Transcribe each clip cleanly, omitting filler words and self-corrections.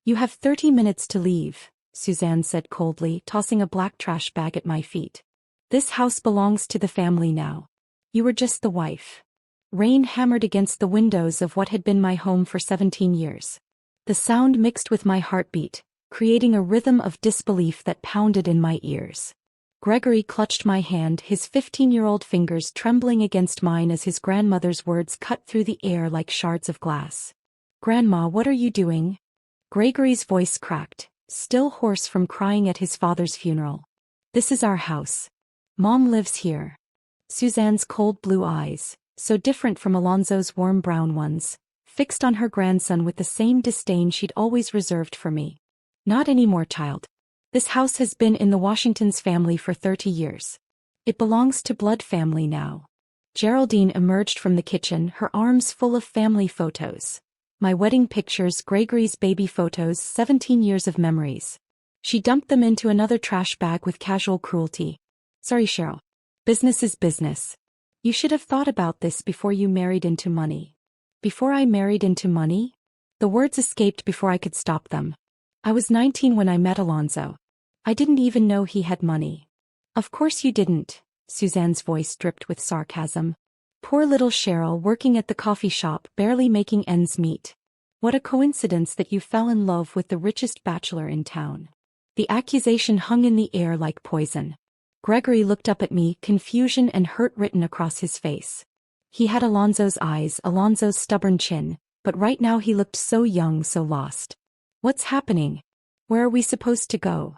You have 30 minutes to leave, Suzanne said coldly, tossing a black trash bag at my feet. This house belongs to the family now. You were just the wife. Rain hammered against the windows of what had been my home for 17 years. The sound mixed with my heartbeat, creating a rhythm of disbelief that pounded in my ears. Gregory clutched my hand, his 15-year-old fingers trembling against mine as his grandmother's words cut through the air like shards of glass. "Grandma, what are you doing?" Gregory's voice cracked, still hoarse from crying at his father's funeral. "This is our house. Mom lives here." Suzanne's cold blue eyes, so different from Alonzo's warm brown ones, fixed on her grandson with the same disdain she'd always reserved for me. "Not anymore, child. This house has been in the Washingtons' family for 30 years. It belongs to blood family now." Geraldine emerged from the kitchen, her arms full of family photos. My wedding pictures, Gregory's baby photos, 17 years of memories. She dumped them into another trash bag with casual cruelty. "Sorry, Cheryl. Business is business. You should have thought about this before you married into money." "Before I married into money?" The words escaped before I could stop them. "I was 19 when I met Alonzo. I didn't even know he had money." "Of course you didn't," Suzanne's voice dripped with sarcasm. "Poor little Cheryl, working at the coffee shop, barely making ends meet. What a coincidence that you fell in love with the richest bachelor in town." The accusation hung in the air like poison. Gregory looked up at me, confusion and hurt written across his face. He had Alonzo's eyes, Alonzo's stubborn chin, but right now he looked so young, so lost. "What's happening? Where are we supposed to go?"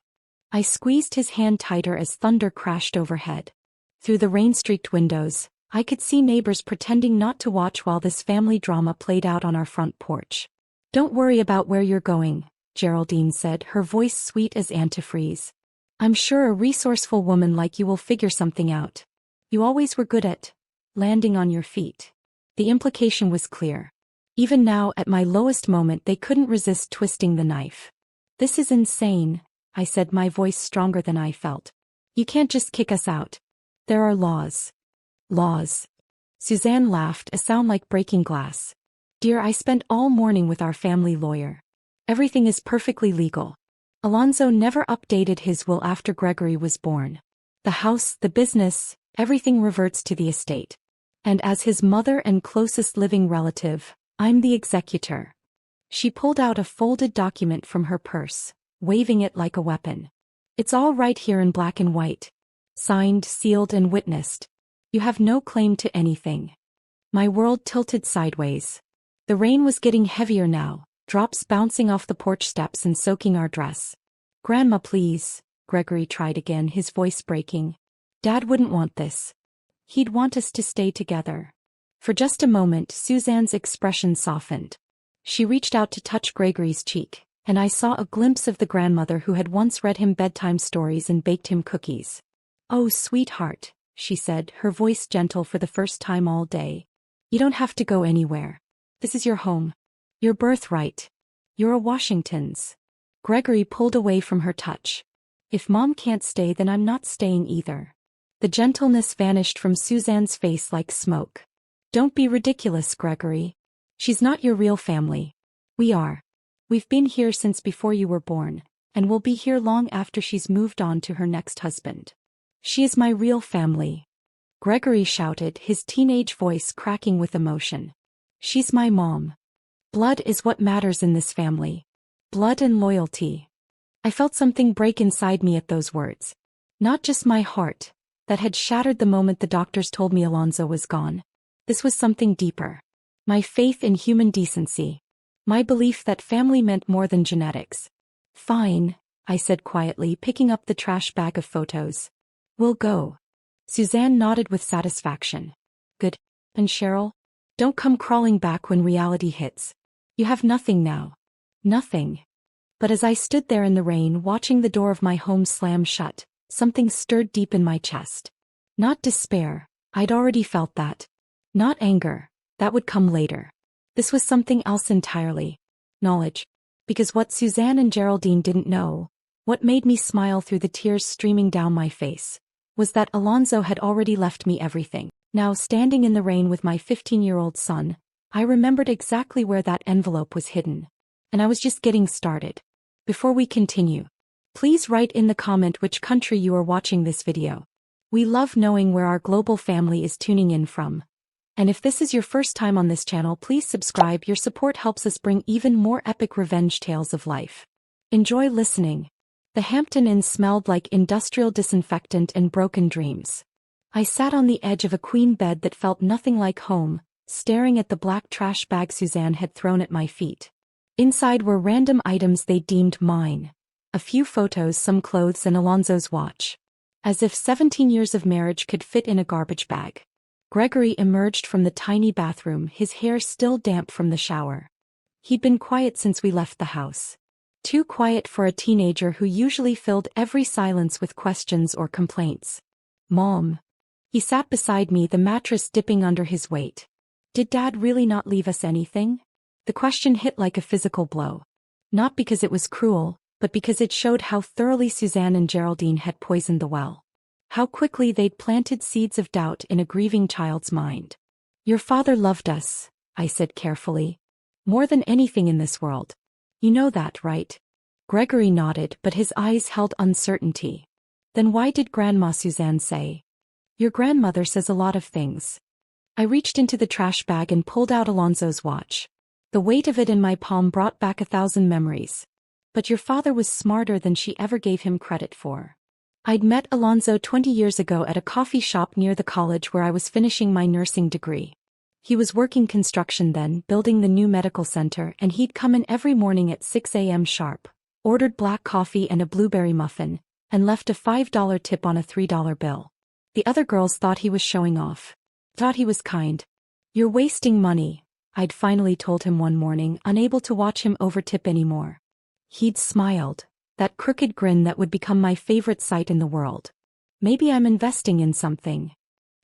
I squeezed his hand tighter as thunder crashed overhead. Through the rain-streaked windows, I could see neighbors pretending not to watch while this family drama played out on our front porch. "Don't worry about where you're going," Geraldine said, her voice sweet as antifreeze. "I'm sure a resourceful woman like you will figure something out. You always were good at landing on your feet." The implication was clear. Even now, at my lowest moment, they couldn't resist twisting the knife. "This is insane," I said, my voice stronger than I felt. "You can't just kick us out. There are laws." "Laws?" Suzanne laughed, a sound like breaking glass. "Dear, I spent all morning with our family lawyer. Everything is perfectly legal. Alonzo never updated his will after Gregory was born. The house, the business, everything reverts to the estate. And as his mother and closest living relative, I'm the executor." She pulled out a folded document from her purse, waving it like a weapon. "It's all right here in black and white. Signed, sealed, and witnessed. You have no claim to anything." My world tilted sideways. The rain was getting heavier now, drops bouncing off the porch steps and soaking our dress. "Grandma, please," Gregory tried again, his voice breaking. "Dad wouldn't want this. He'd want us to stay together." For just a moment, Suzanne's expression softened. She reached out to touch Gregory's cheek, and I saw a glimpse of the grandmother who had once read him bedtime stories and baked him cookies. "Oh, sweetheart," she said, her voice gentle for the first time all day. "You don't have to go anywhere. This is your home. Your birthright. You're a Washington's." Gregory pulled away from her touch. "If Mom can't stay, then I'm not staying either." The gentleness vanished from Suzanne's face like smoke. "Don't be ridiculous, Gregory. She's not your real family. We are. We've been here since before you were born, and we'll be here long after she's moved on to her next husband. She is my real family," Gregory shouted, his teenage voice cracking with emotion. "She's my mom. Blood is what matters in this family. Blood and loyalty." I felt something break inside me at those words. Not just my heart, that had shattered the moment the doctors told me Alonzo was gone. This was something deeper. My faith in human decency. My belief that family meant more than genetics. "Fine," I said quietly, picking up the trash bag of photos. "We'll go." Suzanne nodded with satisfaction. "Good. And Cheryl? Don't come crawling back when reality hits. You have nothing now. Nothing." But as I stood there in the rain, watching the door of my home slam shut, something stirred deep in my chest. Not despair, I'd already felt that. Not anger, that would come later. This was something else entirely. Knowledge. Because what Suzanne and Geraldine didn't know, what made me smile through the tears streaming down my face, was that Alonzo had already left me everything. Now, standing in the rain with my 15-year-old son, I remembered exactly where that envelope was hidden. And I was just getting started. Before we continue, please write in the comment which country you are watching this video. We love knowing where our global family is tuning in from. And if this is your first time on this channel, please subscribe. Your support helps us bring even more epic revenge tales of life. Enjoy listening. The Hampton Inn smelled like industrial disinfectant and broken dreams. I sat on the edge of a queen bed that felt nothing like home, staring at the black trash bag Suzanne had thrown at my feet. Inside were random items they deemed mine. A few photos, some clothes, and Alonzo's watch. As if 17 years of marriage could fit in a garbage bag. Gregory emerged from the tiny bathroom, his hair still damp from the shower. He'd been quiet since we left the house. Too quiet for a teenager who usually filled every silence with questions or complaints. Mom. He sat beside me, the mattress dipping under his weight. Did Dad really not leave us anything? The question hit like a physical blow. Not because it was cruel, but because it showed how thoroughly Suzanne and Geraldine had poisoned the well. How quickly they'd planted seeds of doubt in a grieving child's mind. Your father loved us, I said carefully. More than anything in this world. You know that, right? Gregory nodded, but his eyes held uncertainty. Then why did Grandma Suzanne say? Your grandmother says a lot of things. I reached into the trash bag and pulled out Alonzo's watch. The weight of it in my palm brought back 1,000 memories. But your father was smarter than she ever gave him credit for. I'd met Alonzo 20 years ago at a coffee shop near the college where I was finishing my nursing degree. He was working construction then, building the new medical center, and he'd come in every morning at 6 a.m. sharp, ordered black coffee and a blueberry muffin, and left a $5 tip on a $3 bill. The other girls thought he was showing off. Thought he was kind. You're wasting money, I'd finally told him one morning, unable to watch him overtip anymore. He'd smiled, that crooked grin that would become my favorite sight in the world. Maybe I'm investing in something.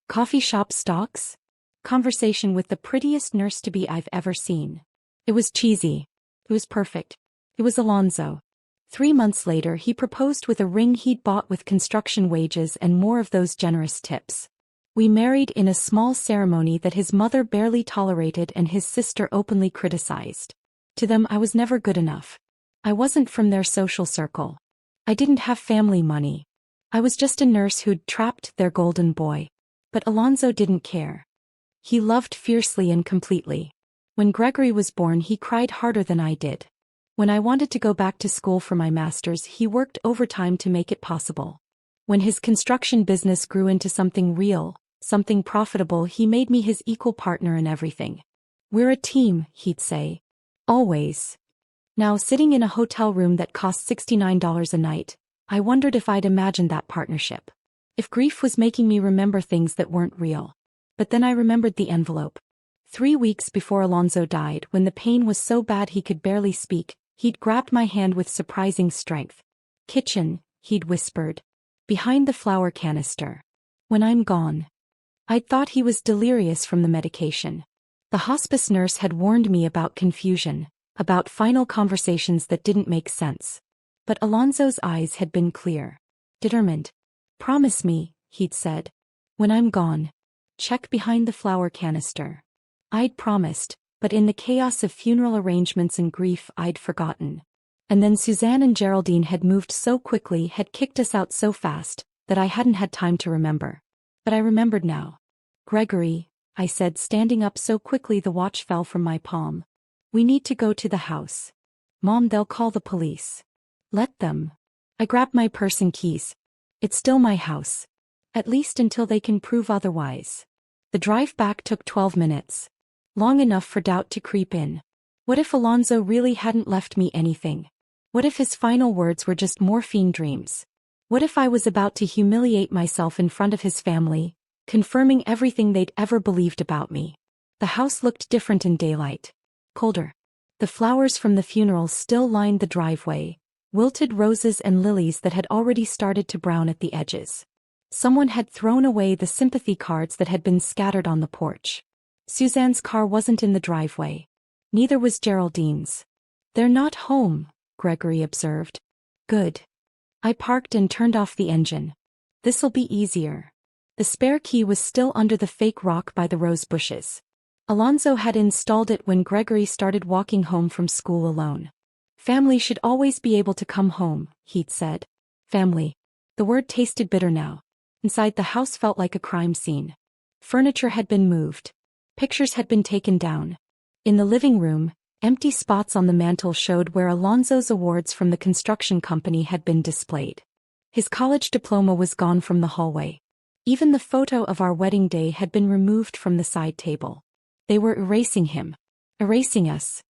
Coffee shop stocks? Conversation with the prettiest nurse-to-be I've ever seen. It was cheesy. It was perfect. It was Alonzo. 3 months later, he proposed with a ring he'd bought with construction wages and more of those generous tips. We married in a small ceremony that his mother barely tolerated and his sister openly criticized. To them, I was never good enough. I wasn't from their social circle. I didn't have family money. I was just a nurse who'd trapped their golden boy. But Alonzo didn't care. He loved fiercely and completely. When Gregory was born, he cried harder than I did. When I wanted to go back to school for my master's, he worked overtime to make it possible. When his construction business grew into something real, something profitable, he made me his equal partner in everything. We're a team, he'd say. Always. Now, sitting in a hotel room that cost $69 a night, I wondered if I'd imagined that partnership. If grief was making me remember things that weren't real. But then I remembered the envelope. 3 weeks before Alonzo died, when the pain was so bad he could barely speak, he'd grabbed my hand with surprising strength. Kitchen, he'd whispered. Behind the flour canister. When I'm gone. I'd thought he was delirious from the medication. The hospice nurse had warned me about confusion, about final conversations that didn't make sense. But Alonzo's eyes had been clear. Determined. Promise me, he'd said. When I'm gone. Check behind the flour canister. I'd promised, but in the chaos of funeral arrangements and grief, I'd forgotten. And then Suzanne and Geraldine had moved so quickly, had kicked us out so fast, that I hadn't had time to remember. But I remembered now. Gregory, I said, standing up so quickly the watch fell from my palm. We need to go to the house. Mom, they'll call the police. Let them. I grabbed my purse and keys. It's still my house. At least until they can prove otherwise. The drive back took 12 minutes. Long enough for doubt to creep in. What if Alonzo really hadn't left me anything? What if his final words were just morphine dreams? What if I was about to humiliate myself in front of his family, confirming everything they'd ever believed about me? The house looked different in daylight. Colder. The flowers from the funeral still lined the driveway, wilted roses and lilies that had already started to brown at the edges. Someone had thrown away the sympathy cards that had been scattered on the porch. Suzanne's car wasn't in the driveway. Neither was Geraldine's. They're not home, Gregory observed. Good. I parked and turned off the engine. This'll be easier. The spare key was still under the fake rock by the rose bushes. Alonzo had installed it when Gregory started walking home from school alone. Family should always be able to come home, he'd said. Family. The word tasted bitter now. Inside the house felt like a crime scene. Furniture had been moved. Pictures had been taken down. In the living room, empty spots on the mantel showed where Alonzo's awards from the construction company had been displayed. His college diploma was gone from the hallway. Even the photo of our wedding day had been removed from the side table. They were erasing him. Erasing us.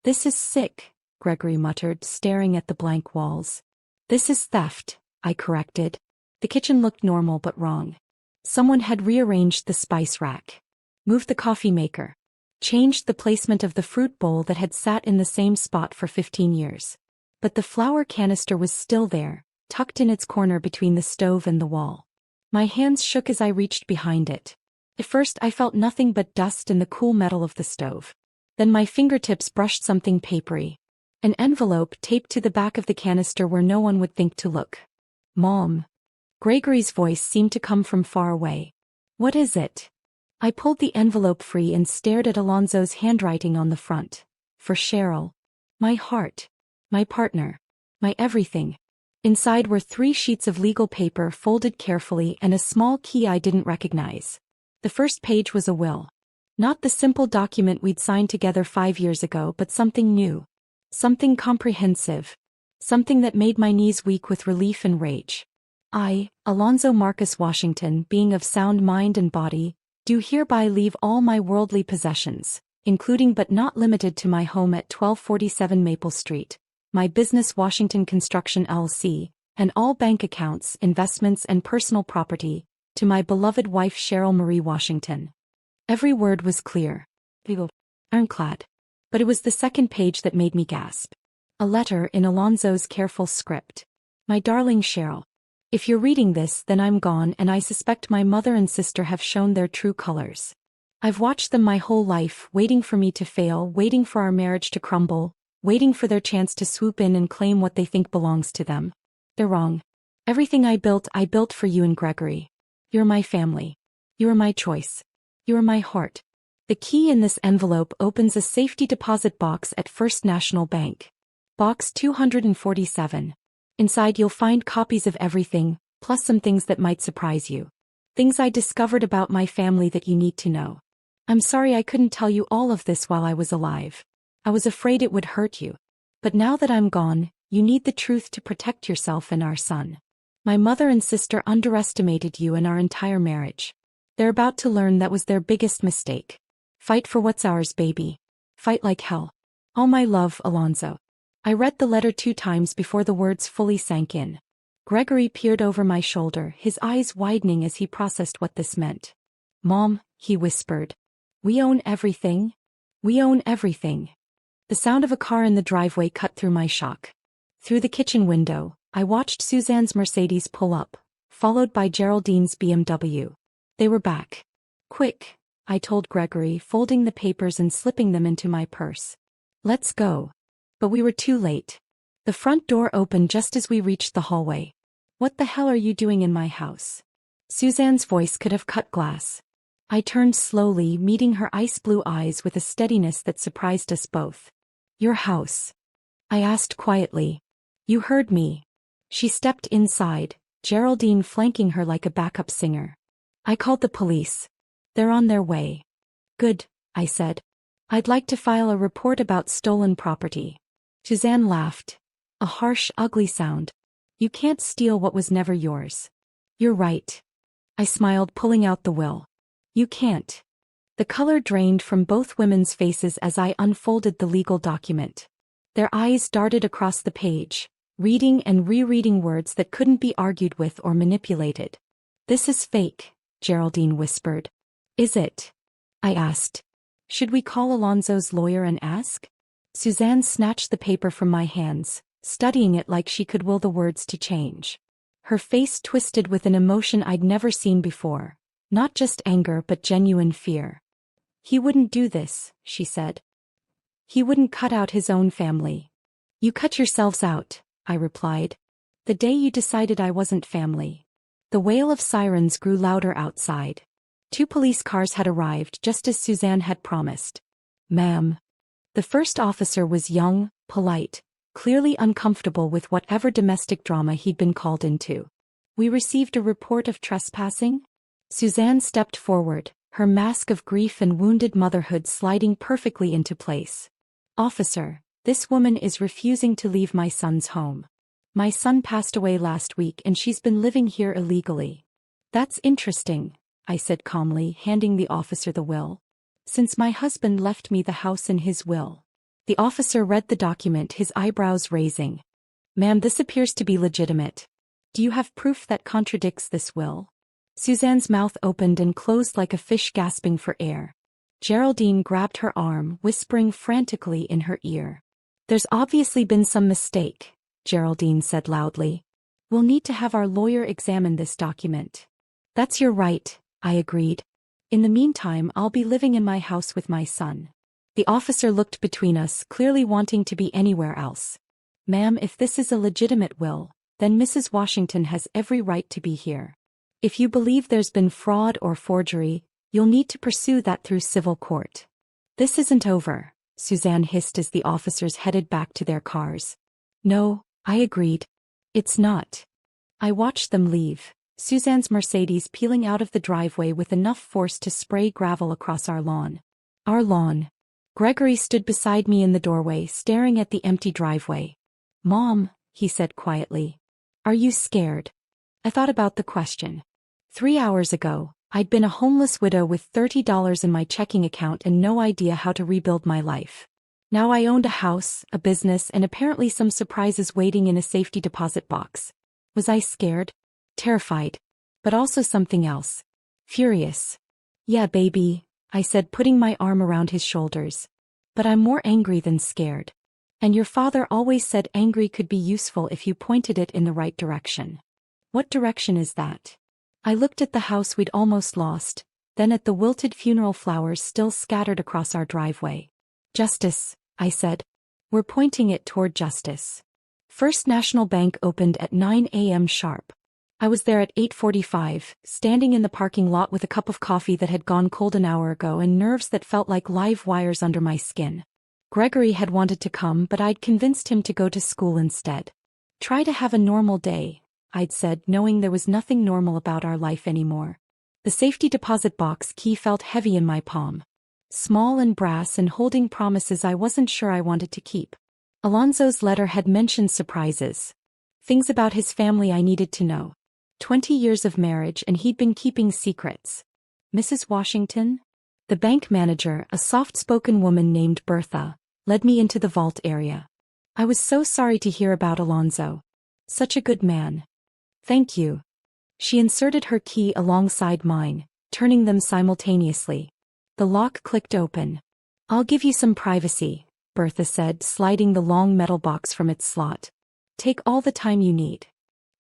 This is sick, Gregory muttered, staring at the blank walls. This is theft, I corrected. The kitchen looked normal but wrong. Someone had rearranged the spice rack. Moved the coffee maker. Changed the placement of the fruit bowl that had sat in the same spot for 15 years. But the flour canister was still there, tucked in its corner between the stove and the wall. My hands shook as I reached behind it. At first I felt nothing but dust in the cool metal of the stove. Then my fingertips brushed something papery. An envelope taped to the back of the canister where no one would think to look. Mom. Gregory's voice seemed to come from far away. What is it? I pulled the envelope free and stared at Alonzo's handwriting on the front. For Cheryl. My heart. My partner. My everything. Inside were 3 sheets of legal paper folded carefully and a small key I didn't recognize. The first page was a will. Not the simple document we'd signed together 5 years ago, but something new. Something comprehensive. Something that made my knees weak with relief and rage. I, Alonzo Marcus Washington, being of sound mind and body, do hereby leave all my worldly possessions, including but not limited to my home at 1247 Maple Street, my business Washington Construction LC, and all bank accounts, investments and personal property, to my beloved wife Cheryl Marie Washington. Every word was clear. Ironclad. But it was the second page that made me gasp. A letter in Alonzo's careful script. My darling Cheryl. If you're reading this, then I'm gone, and I suspect my mother and sister have shown their true colors. I've watched them my whole life, waiting for me to fail, waiting for our marriage to crumble, waiting for their chance to swoop in and claim what they think belongs to them. They're wrong. Everything I built for you and Gregory. You're my family. You are my choice. You are my heart. The key in this envelope opens a safety deposit box at First National Bank. Box 247. Inside you'll find copies of everything, plus some things that might surprise you. Things I discovered about my family that you need to know. I'm sorry I couldn't tell you all of this while I was alive. I was afraid it would hurt you. But now that I'm gone, you need the truth to protect yourself and our son. My mother and sister underestimated you and our entire marriage. They're about to learn that was their biggest mistake. Fight for what's ours, baby. Fight like hell. All my love, Alonzo. I read the letter 2 times before the words fully sank in. Gregory peered over my shoulder, his eyes widening as he processed what this meant. Mom, he whispered. We own everything. We own everything. The sound of a car in the driveway cut through my shock. Through the kitchen window, I watched Suzanne's Mercedes pull up, followed by Geraldine's BMW. They were back. Quick, I told Gregory, folding the papers and slipping them into my purse. Let's go. But we were too late. The front door opened just as we reached the hallway. What the hell are you doing in my house? Suzanne's voice could have cut glass. I turned slowly, meeting her ice blue eyes with a steadiness that surprised us both. Your house? I asked quietly. You heard me. She stepped inside, Geraldine flanking her like a backup singer. I called the police. They're on their way. Good, I said. I'd like to file a report about stolen property. Suzanne laughed. A harsh, ugly sound. You can't steal what was never yours. You're right. I smiled, pulling out the will. You can't. The color drained from both women's faces as I unfolded the legal document. Their eyes darted across the page, reading and rereading words that couldn't be argued with or manipulated. This is fake, Geraldine whispered. Is it? I asked. Should we call Alonzo's lawyer and ask? Suzanne snatched the paper from my hands, studying it like she could will the words to change. Her face twisted with an emotion I'd never seen before, not just anger but genuine fear. He wouldn't do this, she said. He wouldn't cut out his own family. You cut yourselves out, I replied. The day you decided I wasn't family. The wail of sirens grew louder outside. 2 police cars had arrived just as Suzanne had promised. Ma'am. The first officer was young, polite, clearly uncomfortable with whatever domestic drama he'd been called into. We received a report of trespassing? Suzanne stepped forward, her mask of grief and wounded motherhood sliding perfectly into place. Officer, this woman is refusing to leave my son's home. My son passed away last week and she's been living here illegally. That's interesting, I said calmly, handing the officer the will. Since my husband left me the house in his will. The officer read the document, his eyebrows raising. Ma'am, this appears to be legitimate. Do you have proof that contradicts this will? Suzanne's mouth opened and closed like a fish gasping for air. Geraldine grabbed her arm, whispering frantically in her ear. There's obviously been some mistake, Geraldine said loudly. We'll need to have our lawyer examine this document. That's your right, I agreed. In the meantime, I'll be living in my house with my son. The officer looked between us, clearly wanting to be anywhere else. Ma'am, if this is a legitimate will, then Mrs. Washington has every right to be here. If you believe there's been fraud or forgery, you'll need to pursue that through civil court. This isn't over, Suzanne hissed as the officers headed back to their cars. No, I agreed. It's not. I watched them leave, Suzanne's Mercedes peeling out of the driveway with enough force to spray gravel across our lawn. Our lawn. Gregory stood beside me in the doorway, staring at the empty driveway. Mom, he said quietly. Are you scared? I thought about the question. 3 hours ago, I'd been a homeless widow with $30 in my checking account and no idea how to rebuild my life. Now I owned a house, a business, and apparently some surprises waiting in a safety deposit box. Was I scared? Terrified. But also something else. Furious. Yeah, baby, I said, putting my arm around his shoulders. But I'm more angry than scared. And your father always said angry could be useful if you pointed it in the right direction. What direction is that? I looked at the house we'd almost lost, then at the wilted funeral flowers still scattered across our driveway. Justice, I said. We're pointing it toward justice. First National Bank opened at 9 a.m. sharp. I was there at 8:45, standing in the parking lot with a cup of coffee that had gone cold an hour ago and nerves that felt like live wires under my skin. Gregory had wanted to come, but I'd convinced him to go to school instead. Try to have a normal day, I'd said, knowing there was nothing normal about our life anymore. The safety deposit box key felt heavy in my palm. Small and brass and holding promises I wasn't sure I wanted to keep. Alonzo's letter had mentioned surprises. Things about his family I needed to know. 20 years of marriage and he'd been keeping secrets. Mrs. Washington? The bank manager, a soft-spoken woman named Bertha, led me into the vault area. I was so sorry to hear about Alonzo. Such a good man. Thank you. She inserted her key alongside mine, turning them simultaneously. The lock clicked open. I'll give you some privacy, Bertha said, sliding the long metal box from its slot. Take all the time you need.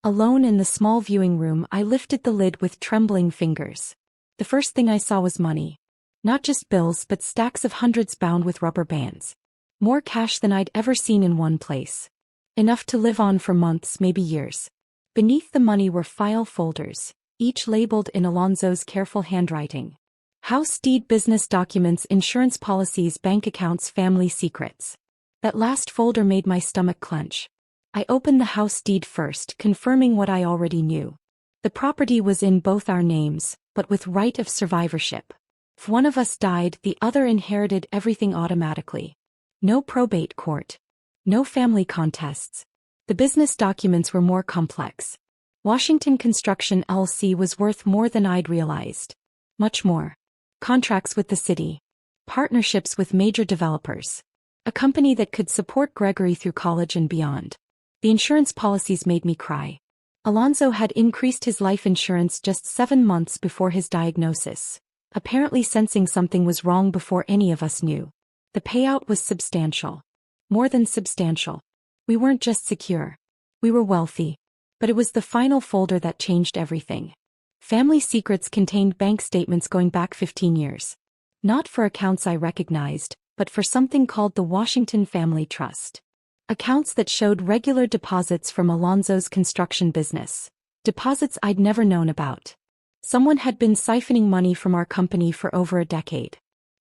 Alone in the small viewing room, I lifted the lid with trembling fingers. The first thing I saw was money. Not just bills but stacks of hundreds bound with rubber bands. More cash than I'd ever seen in one place. Enough to live on for months, maybe years. Beneath the money were file folders, each labeled in Alonzo's careful handwriting. House deed, business documents, insurance policies, bank accounts, family secrets. That last folder made my stomach clench. I opened the house deed first, confirming what I already knew. The property was in both our names, but with right of survivorship. If one of us died, the other inherited everything automatically. No probate court. No family contests. The business documents were more complex. Washington Construction LC was worth more than I'd realized. Much more. Contracts with the city. Partnerships with major developers. A company that could support Gregory through college and beyond. The insurance policies made me cry. Alonzo had increased his life insurance just 7 months before his diagnosis, apparently sensing something was wrong before any of us knew. The payout was substantial. More than substantial. We weren't just secure. We were wealthy. But it was the final folder that changed everything. Family secrets contained bank statements going back 15 years. Not for accounts I recognized, but for something called the Washington Family Trust. Accounts that showed regular deposits from Alonzo's construction business. Deposits I'd never known about. Someone had been siphoning money from our company for over a decade.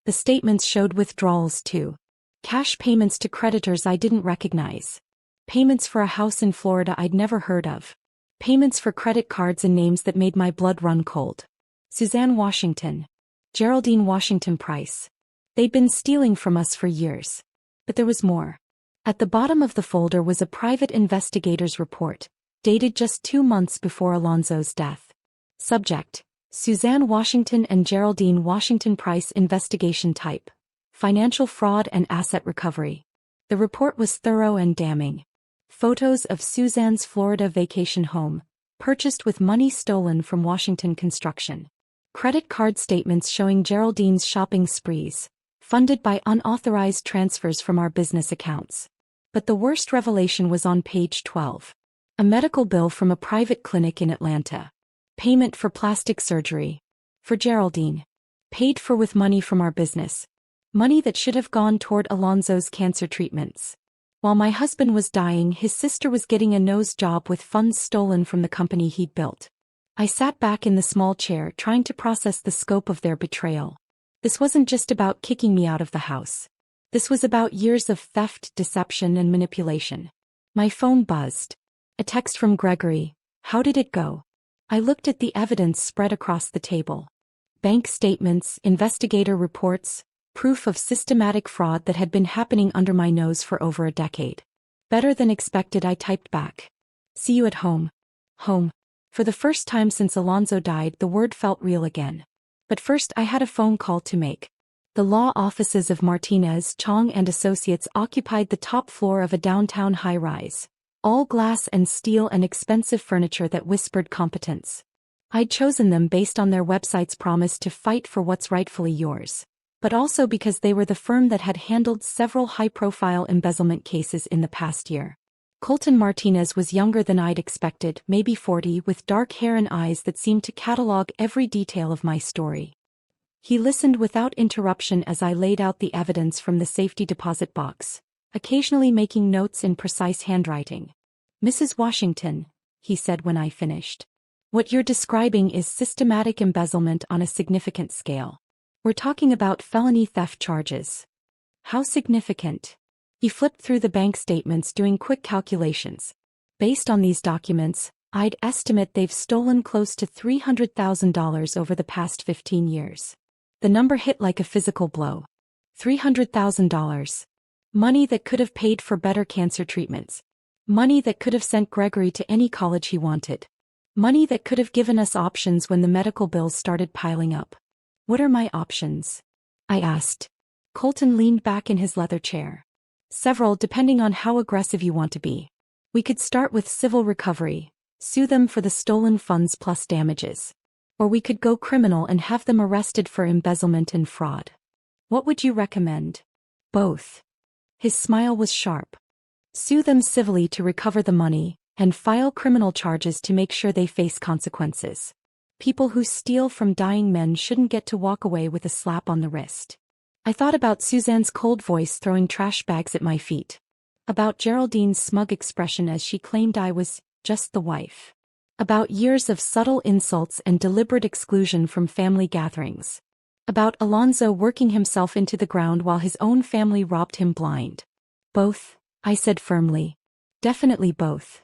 The statements showed withdrawals too. Cash payments to creditors I didn't recognize. Payments for a house in Florida I'd never heard of. Payments for credit cards and names that made my blood run cold. Suzanne Washington. Geraldine Washington Price. They'd been stealing from us for years. But there was more. At the bottom of the folder was a private investigator's report, dated just 2 months before Alonzo's death. Subject: Suzanne Washington and Geraldine Washington Price investigation type: financial fraud and asset recovery. The report was thorough and damning. Photos of Suzanne's Florida vacation home, purchased with money stolen from Washington Construction. Credit card statements showing Geraldine's shopping sprees, funded by unauthorized transfers from our business accounts. But the worst revelation was on page 12. A medical bill from a private clinic in Atlanta. Payment for plastic surgery. For Geraldine. Paid for with money from our business. Money that should have gone toward Alonzo's cancer treatments. While my husband was dying, his sister was getting a nose job with funds stolen from the company he'd built. I sat back in the small chair trying to process the scope of their betrayal. This wasn't just about kicking me out of the house. This was about years of theft, deception, and manipulation. My phone buzzed. A text from Gregory. How did it go? I looked at the evidence spread across the table. Bank statements, investigator reports, proof of systematic fraud that had been happening under my nose for over a decade. Better than expected, I typed back. See you at home. Home. For the first time since Alonzo died, the word felt real again. But first I had a phone call to make. The law offices of Martinez, Chong and Associates occupied the top floor of a downtown high-rise. All glass and steel and expensive furniture that whispered competence. I'd chosen them based on their website's promise to fight for what's rightfully yours. But also because they were the firm that had handled several high-profile embezzlement cases in the past year. Colton Martinez was younger than I'd expected, maybe 40, with dark hair and eyes that seemed to catalog every detail of my story. He listened without interruption as I laid out the evidence from the safety deposit box, occasionally making notes in precise handwriting. Mrs. Washington, he said when I finished. What you're describing is systematic embezzlement on a significant scale. We're talking about felony theft charges. How significant? He flipped through the bank statements, doing quick calculations. Based on these documents, I'd estimate they've stolen close to $300,000 over the past 15 years. The number hit like a physical blow. $300,000. Money that could have paid for better cancer treatments. Money that could have sent Gregory to any college he wanted. Money that could have given us options when the medical bills started piling up. What are my options? I asked. Colton leaned back in his leather chair. Several, depending on how aggressive you want to be. We could start with civil recovery, sue them for the stolen funds plus damages. Or we could go criminal and have them arrested for embezzlement and fraud. What would you recommend? Both. His smile was sharp. Sue them civilly to recover the money, and file criminal charges to make sure they face consequences. People who steal from dying men shouldn't get to walk away with a slap on the wrist. I thought about Suzanne's cold voice throwing trash bags at my feet. About Geraldine's smug expression as she claimed I was just the wife. About years of subtle insults and deliberate exclusion from family gatherings. About Alonzo working himself into the ground while his own family robbed him blind. Both, I said firmly. Definitely both.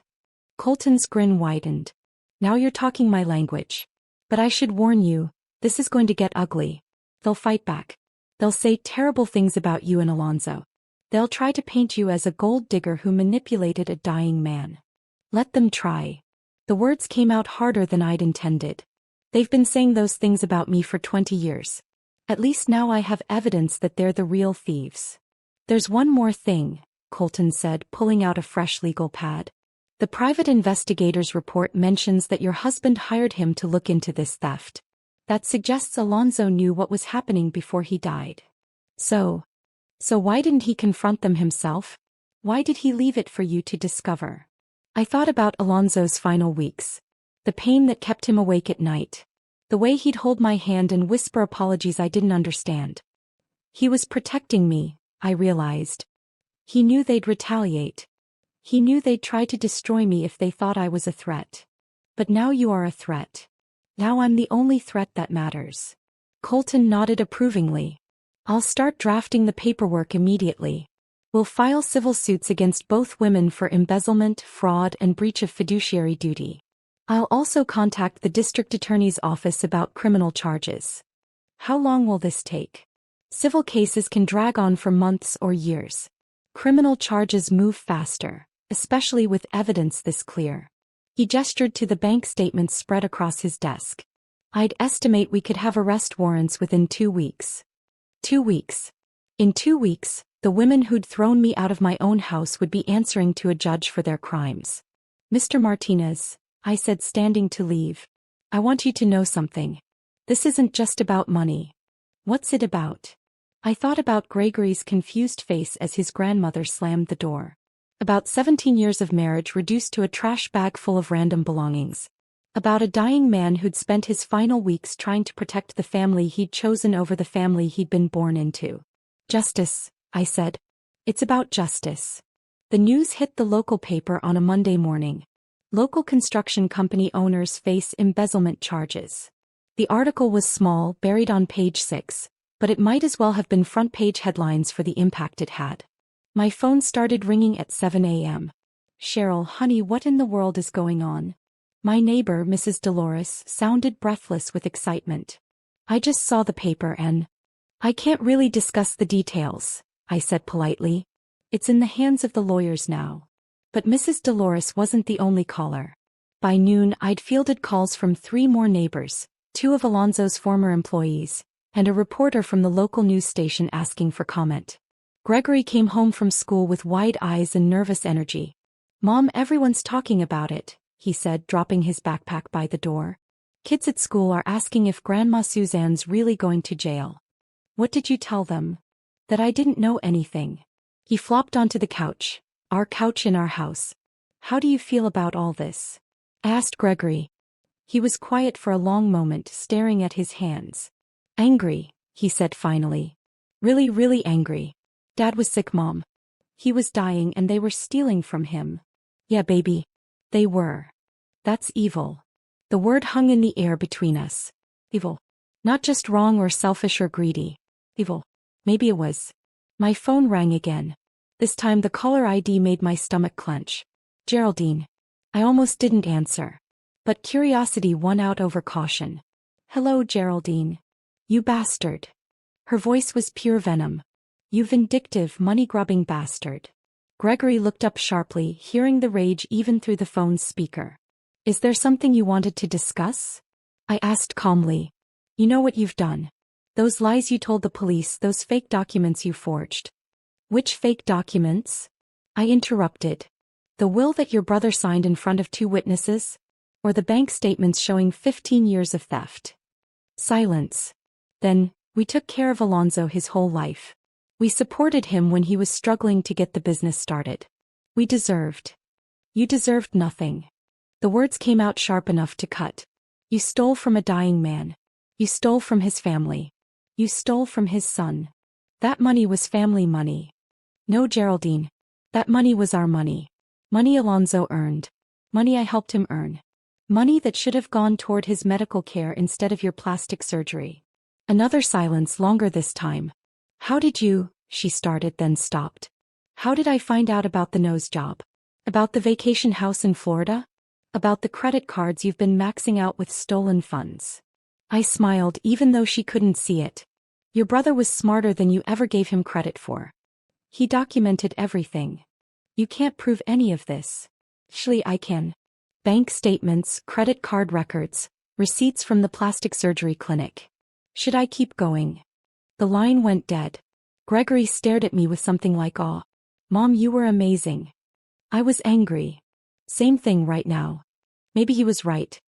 Colton's grin widened. Now you're talking my language. But I should warn you, this is going to get ugly. They'll fight back. They'll say terrible things about you and Alonzo. They'll try to paint you as a gold digger who manipulated a dying man. Let them try. The words came out harder than I'd intended. They've been saying those things about me for 20 years. At least now I have evidence that they're the real thieves. There's one more thing, Colton said, pulling out a fresh legal pad. The private investigator's report mentions that your husband hired him to look into this theft. That suggests Alonzo knew what was happening before he died. So why didn't he confront them himself? Why did he leave it for you to discover? I thought about Alonzo's final weeks. The pain that kept him awake at night. The way he'd hold my hand and whisper apologies I didn't understand. He was protecting me, I realized. He knew they'd retaliate. He knew they'd try to destroy me if they thought I was a threat. But now you are a threat. Now I'm the only threat that matters. Colton nodded approvingly. I'll start drafting the paperwork immediately. We'll file civil suits against both women for embezzlement, fraud, and breach of fiduciary duty. I'll also contact the district attorney's office about criminal charges. How long will this take? Civil cases can drag on for months or years. Criminal charges move faster, especially with evidence this clear. He gestured to the bank statements spread across his desk. I'd estimate we could have arrest warrants within 2 weeks. 2 weeks. In 2 weeks, the women who'd thrown me out of my own house would be answering to a judge for their crimes. Mr. Martinez, I said, standing to leave. I want you to know something. This isn't just about money. What's it about? I thought about Gregory's confused face as his grandmother slammed the door. About 17 years of marriage reduced to a trash bag full of random belongings. About a dying man who'd spent his final weeks trying to protect the family he'd chosen over the family he'd been born into. Justice, I said. It's about justice. The news hit the local paper on a Monday morning. Local construction company owners face embezzlement charges. The article was small, buried on page 6, but it might as well have been front-page headlines for the impact it had. My phone started ringing at 7 a.m. Cheryl, honey, what in the world is going on? My neighbor, Mrs. Dolores, sounded breathless with excitement. I just saw the paper and... I can't really discuss the details, I said politely. It's in the hands of the lawyers now. But Mrs. Dolores wasn't the only caller. By noon, I'd fielded calls from 3 more neighbors, 2 of Alonzo's former employees, and a reporter from the local news station asking for comment. Gregory came home from school with wide eyes and nervous energy. Mom, everyone's talking about it, he said, dropping his backpack by the door. Kids at school are asking if Grandma Suzanne's really going to jail. What did you tell them? That I didn't know anything. He flopped onto the couch, our couch in our house. How do you feel about all this? Asked Gregory. He was quiet for a long moment, staring at his hands. Angry, he said finally. Really, really angry. Dad was sick, Mom. He was dying and they were stealing from him. Yeah, baby. They were. That's evil. The word hung in the air between us. Evil. Not just wrong or selfish or greedy. Evil. Maybe it was. My phone rang again. This time the caller ID made my stomach clench. Geraldine. I almost didn't answer. But curiosity won out over caution. Hello, Geraldine. You bastard. Her voice was pure venom. You vindictive, money-grubbing bastard. Gregory looked up sharply, hearing the rage even through the phone's speaker. Is there something you wanted to discuss? I asked calmly. You know what you've done. Those lies you told the police, those fake documents you forged. Which fake documents? I interrupted. The will that your brother signed in front of 2 witnesses? Or the bank statements showing 15 years of theft? Silence. Then, we took care of Alonzo his whole life. We supported him when he was struggling to get the business started. We deserved. You deserved nothing. The words came out sharp enough to cut. You stole from a dying man. You stole from his family. You stole from his son. That money was family money. No, Geraldine. That money was our money. Money Alonzo earned. Money I helped him earn. Money that should have gone toward his medical care instead of your plastic surgery. Another silence, longer this time. How did you, she started then stopped. How did I find out about the nose job? About the vacation house in Florida? About the credit cards you've been maxing out with stolen funds? I smiled even though she couldn't see it. Your brother was smarter than you ever gave him credit for. He documented everything. You can't prove any of this. Actually, I can. Bank statements, credit card records, receipts from the plastic surgery clinic. Should I keep going? The line went dead. Gregory stared at me with something like awe. Mom, you were amazing. I was angry. Same thing right now. Maybe he was right.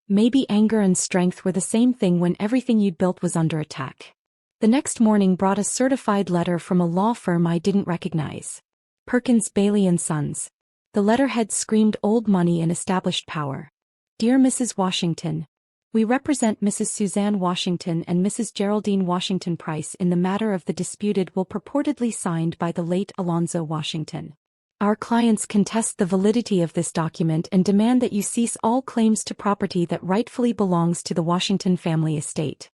Maybe anger and strength were the same thing when everything you'd built was under attack. The next morning brought a certified letter from a law firm I didn't recognize. Perkins, Bailey & Sons. The letterhead screamed old money and established power. Dear Mrs. Washington. We represent Mrs. Suzanne Washington and Mrs. Geraldine Washington Price in the matter of the disputed will purportedly signed by the late Alonzo Washington. Our clients contest the validity of this document and demand that you cease all claims to property that rightfully belongs to the Washington family estate.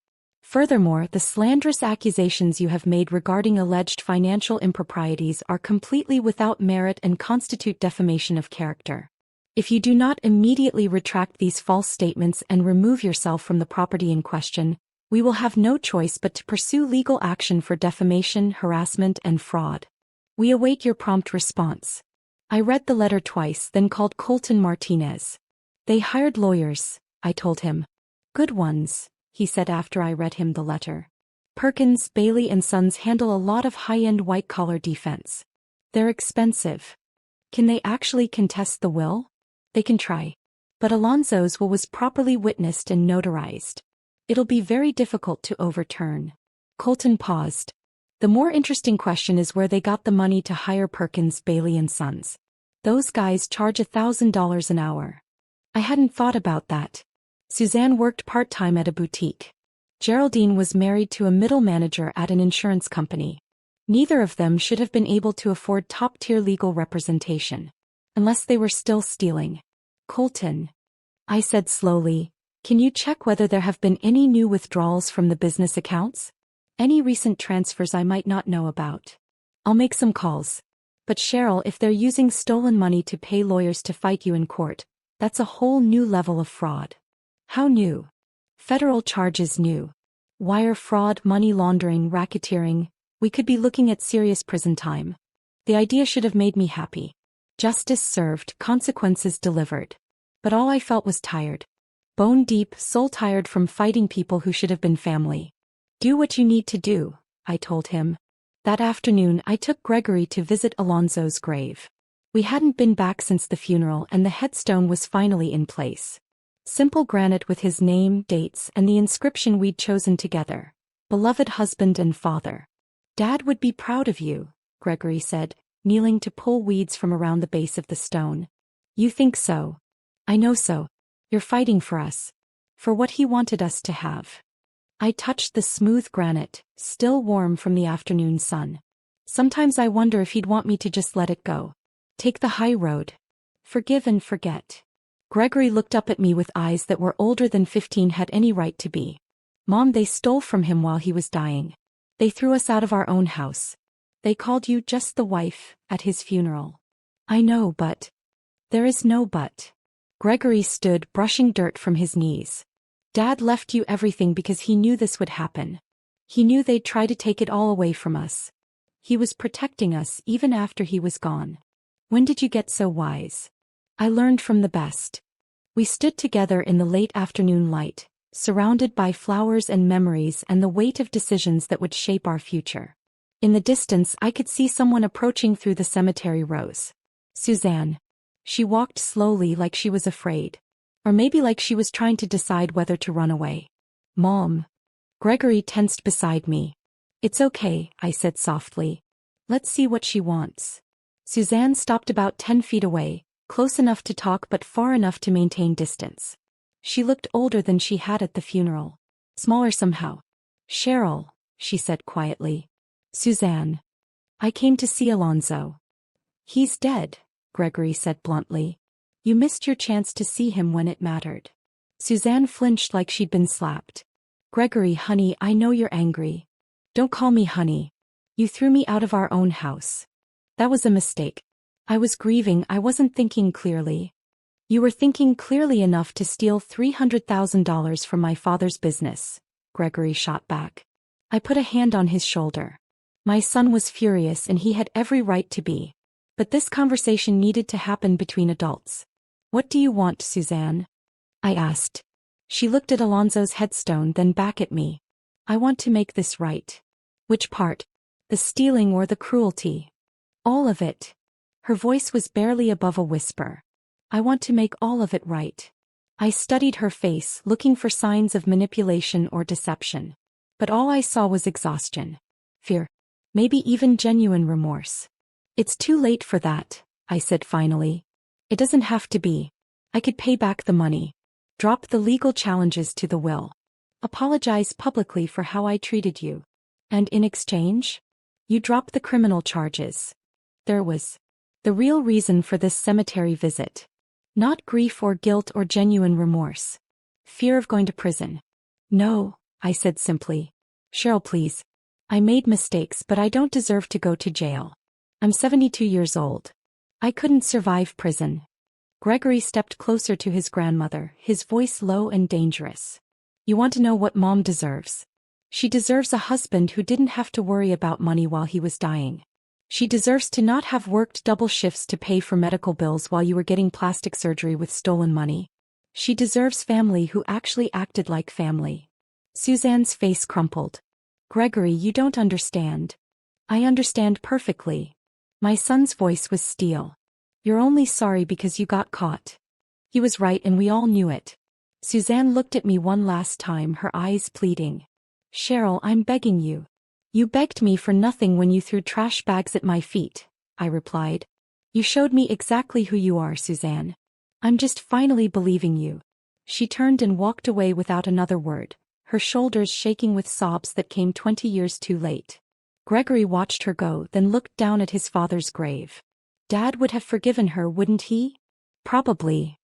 Furthermore, the slanderous accusations you have made regarding alleged financial improprieties are completely without merit and constitute defamation of character. If you do not immediately retract these false statements and remove yourself from the property in question, we will have no choice but to pursue legal action for defamation, harassment, and fraud. We await your prompt response. I read the letter twice, then called Colton Martinez. They hired lawyers, I told him. Good ones, he said after I read him the letter. Perkins, Bailey & Sons handle a lot of high-end white-collar defense. They're expensive. Can they actually contest the will? They can try. But Alonzo's will was properly witnessed and notarized. It'll be very difficult to overturn. Colton paused. The more interesting question is where they got the money to hire Perkins, Bailey & Sons. Those guys charge $1,000 an hour. I hadn't thought about that. Suzanne worked part-time at a boutique. Geraldine was married to a middle manager at an insurance company. Neither of them should have been able to afford top-tier legal representation. Unless they were still stealing. Colton, I said slowly, can you check whether there have been any new withdrawals from the business accounts? Any recent transfers I might not know about? I'll make some calls. But Cheryl, if they're using stolen money to pay lawyers to fight you in court, that's a whole new level of fraud. How new? Federal charges new. Wire fraud, money laundering, racketeering. We could be looking at serious prison time. The idea should have made me happy. Justice served, consequences delivered. But all I felt was tired. Bone deep, soul tired from fighting people who should have been family. Do what you need to do, I told him. That afternoon I took Gregory to visit Alonzo's grave. We hadn't been back since the funeral and the headstone was finally in place. Simple granite with his name, dates, and the inscription we'd chosen together. Beloved husband and father. Dad would be proud of you, Gregory said, kneeling to pull weeds from around the base of the stone. You think so? I know so. You're fighting for us. For what he wanted us to have. I touched the smooth granite, still warm from the afternoon sun. Sometimes I wonder if he'd want me to just let it go. Take the high road. Forgive and forget. Gregory looked up at me with eyes that were older than 15 had any right to be. Mom, they stole from him while he was dying. They threw us out of our own house. They called you just the wife, at his funeral. I know, but... There is no but. Gregory stood, brushing dirt from his knees. Dad left you everything because he knew this would happen. He knew they'd try to take it all away from us. He was protecting us even after he was gone. When did you get so wise? I learned from the best. We stood together in the late afternoon light, surrounded by flowers and memories and the weight of decisions that would shape our future. In the distance I could see someone approaching through the cemetery rows. Suzanne. She walked slowly like she was afraid. Or maybe like she was trying to decide whether to run away. Mom. Gregory tensed beside me. It's okay, I said softly. Let's see what she wants. Suzanne stopped about 10 feet away, close enough to talk but far enough to maintain distance. She looked older than she had at the funeral. Smaller somehow. Cheryl, she said quietly. Suzanne. I came to see Alonzo. He's dead, Gregory said bluntly. You missed your chance to see him when it mattered. Suzanne flinched like she'd been slapped. Gregory, honey, I know you're angry. Don't call me honey. You threw me out of our own house. That was a mistake. I was grieving, I wasn't thinking clearly. You were thinking clearly enough to steal $300,000 from my father's business, Gregory shot back. I put a hand on his shoulder. My son was furious and he had every right to be. But this conversation needed to happen between adults. What do you want, Suzanne? I asked. She looked at Alonzo's headstone, then back at me. I want to make this right. Which part? The stealing or the cruelty? All of it. Her voice was barely above a whisper. I want to make all of it right. I studied her face, looking for signs of manipulation or deception. But all I saw was exhaustion. Fear. Maybe even genuine remorse. It's too late for that, I said finally. It doesn't have to be. I could pay back the money. Drop the legal challenges to the will. Apologize publicly for how I treated you. And in exchange? You drop the criminal charges. There was the real reason for this cemetery visit. Not grief or guilt or genuine remorse. Fear of going to prison. No, I said simply. Cheryl, please. I made mistakes, but I don't deserve to go to jail. I'm 72 years old. I couldn't survive prison. Gregory stepped closer to his grandmother, his voice low and dangerous. You want to know what Mom deserves? She deserves a husband who didn't have to worry about money while he was dying. She deserves to not have worked double shifts to pay for medical bills while you were getting plastic surgery with stolen money. She deserves family who actually acted like family. Suzanne's face crumpled. Gregory, you don't understand. I understand perfectly. My son's voice was steel. You're only sorry because you got caught. He was right and we all knew it. Suzanne looked at me one last time, her eyes pleading. Cheryl, I'm begging you. You begged me for nothing when you threw trash bags at my feet, I replied. You showed me exactly who you are, Suzanne. I'm just finally believing you. She turned and walked away without another word, her shoulders shaking with sobs that came 20 years too late. Gregory watched her go, then looked down at his father's grave. Dad would have forgiven her, wouldn't he? Probably.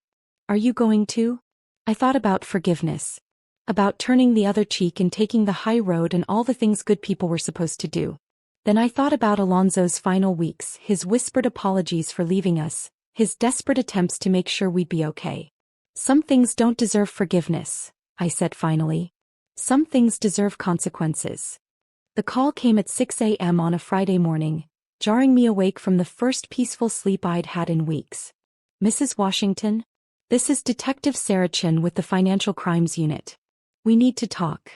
Are you going to? I thought about forgiveness. About turning the other cheek and taking the high road and all the things good people were supposed to do. Then I thought about Alonzo's final weeks, his whispered apologies for leaving us, his desperate attempts to make sure we'd be okay. Some things don't deserve forgiveness, I said finally. Some things deserve consequences. The call came at 6 a.m. on a Friday morning, jarring me awake from the first peaceful sleep I'd had in weeks. Mrs. Washington? This is Detective Sarah Chin with the Financial Crimes Unit. We need to talk.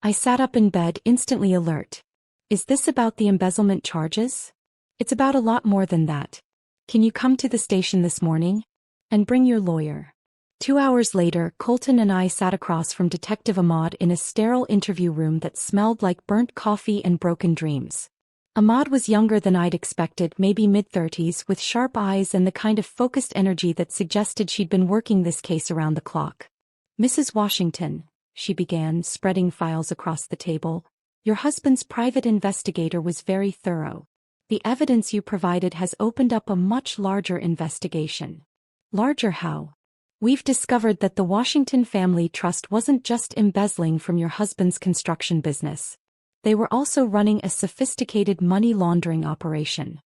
I sat up in bed, instantly alert. Is this about the embezzlement charges? It's about a lot more than that. Can you come to the station this morning? And bring your lawyer. 2 hours later, Colton and I sat across from Detective Ahmad in a sterile interview room that smelled like burnt coffee and broken dreams. Ahmad was younger than I'd expected, maybe mid-30s, with sharp eyes and the kind of focused energy that suggested she'd been working this case around the clock. Mrs. Washington, she began, spreading files across the table, your husband's private investigator was very thorough. The evidence you provided has opened up a much larger investigation. Larger how? We've discovered that the Washington Family Trust wasn't just embezzling from your husband's construction business. They were also running a sophisticated money laundering operation.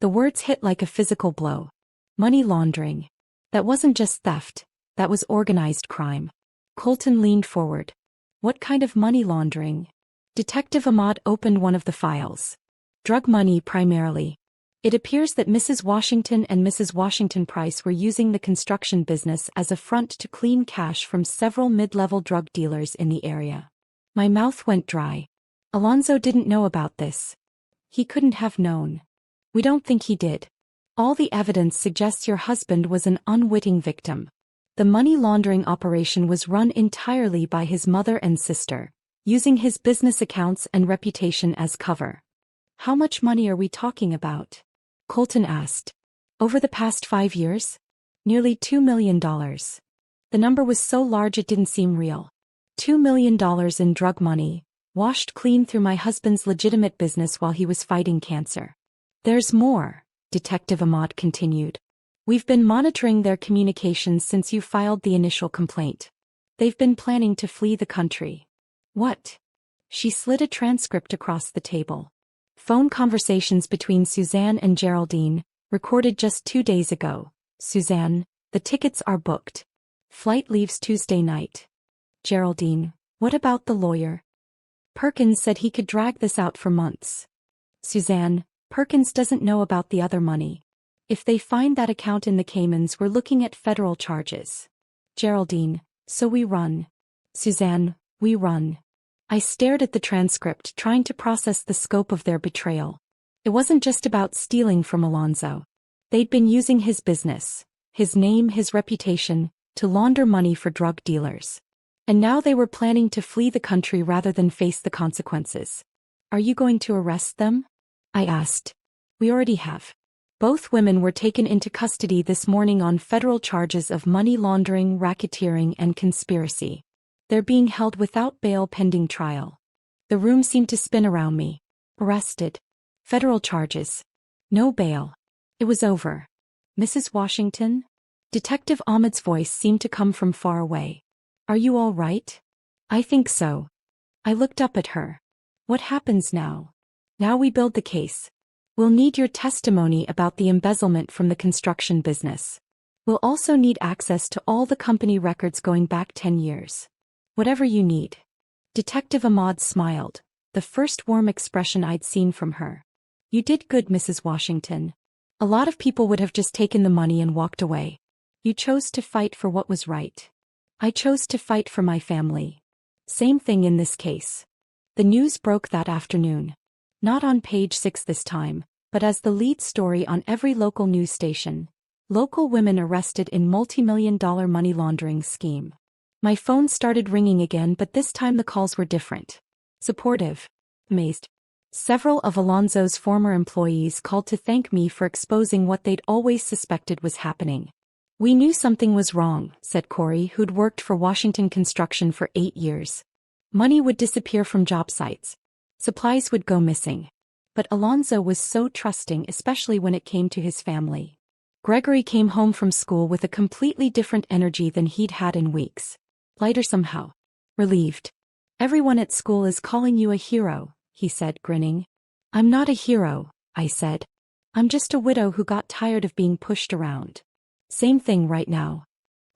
The words hit like a physical blow. Money laundering. That wasn't just theft, that was organized crime. Colton leaned forward. What kind of money laundering? Detective Ahmad opened one of the files. Drug money primarily. It appears that Mrs. Washington and Mrs. Washington Price were using the construction business as a front to clean cash from several mid-level drug dealers in the area. My mouth went dry. Alonzo didn't know about this. He couldn't have known. We don't think he did. All the evidence suggests your husband was an unwitting victim. The money laundering operation was run entirely by his mother and sister, using his business accounts and reputation as cover. How much money are we talking about? Colton asked. Over the past 5 years? Nearly $2 million. The number was so large it didn't seem real. $2 million in drug money, washed clean through my husband's legitimate business while he was fighting cancer. There's more, Detective Ahmad continued. We've been monitoring their communications since you filed the initial complaint. They've been planning to flee the country. What? She slid a transcript across the table. Phone conversations between Suzanne and Geraldine, recorded just 2 days ago. Suzanne, the tickets are booked. Flight leaves Tuesday night. Geraldine, what about the lawyer? Perkins said he could drag this out for months. Suzanne, Perkins doesn't know about the other money. If they find that account in the Caymans, we're looking at federal charges. Geraldine, so we run. Suzanne, we run. I stared at the transcript, trying to process the scope of their betrayal. It wasn't just about stealing from Alonzo. They'd been using his business, his name, his reputation, to launder money for drug dealers. And now they were planning to flee the country rather than face the consequences. Are you going to arrest them? I asked. We already have. Both women were taken into custody this morning on federal charges of money laundering, racketeering, and conspiracy. They're being held without bail pending trial. The room seemed to spin around me. Arrested. Federal charges. No bail. It was over. Mrs. Washington? Detective Ahmed's voice seemed to come from far away. Are you all right? I think so. I looked up at her. What happens now? Now we build the case. We'll need your testimony about the embezzlement from the construction business. We'll also need access to all the company records going back 10 years. Whatever you need. Detective Ahmad smiled, the first warm expression I'd seen from her. You did good, Mrs. Washington. A lot of people would have just taken the money and walked away. You chose to fight for what was right. I chose to fight for my family. Same thing in this case. The news broke that afternoon. Not on page 6 this time, but as the lead story on every local news station. Local women arrested in multi-million-dollar money laundering scheme. My phone started ringing again, but this time the calls were different. Supportive. Amazed. Several of Alonzo's former employees called to thank me for exposing what they'd always suspected was happening. We knew something was wrong, said Corey, who'd worked for Washington Construction for 8 years. Money would disappear from job sites. Supplies would go missing. But Alonzo was so trusting, especially when it came to his family. Gregory came home from school with a completely different energy than he'd had in weeks. Lighter somehow. Relieved. Everyone at school is calling you a hero, he said, grinning. I'm not a hero, I said. I'm just a widow who got tired of being pushed around. Same thing right now.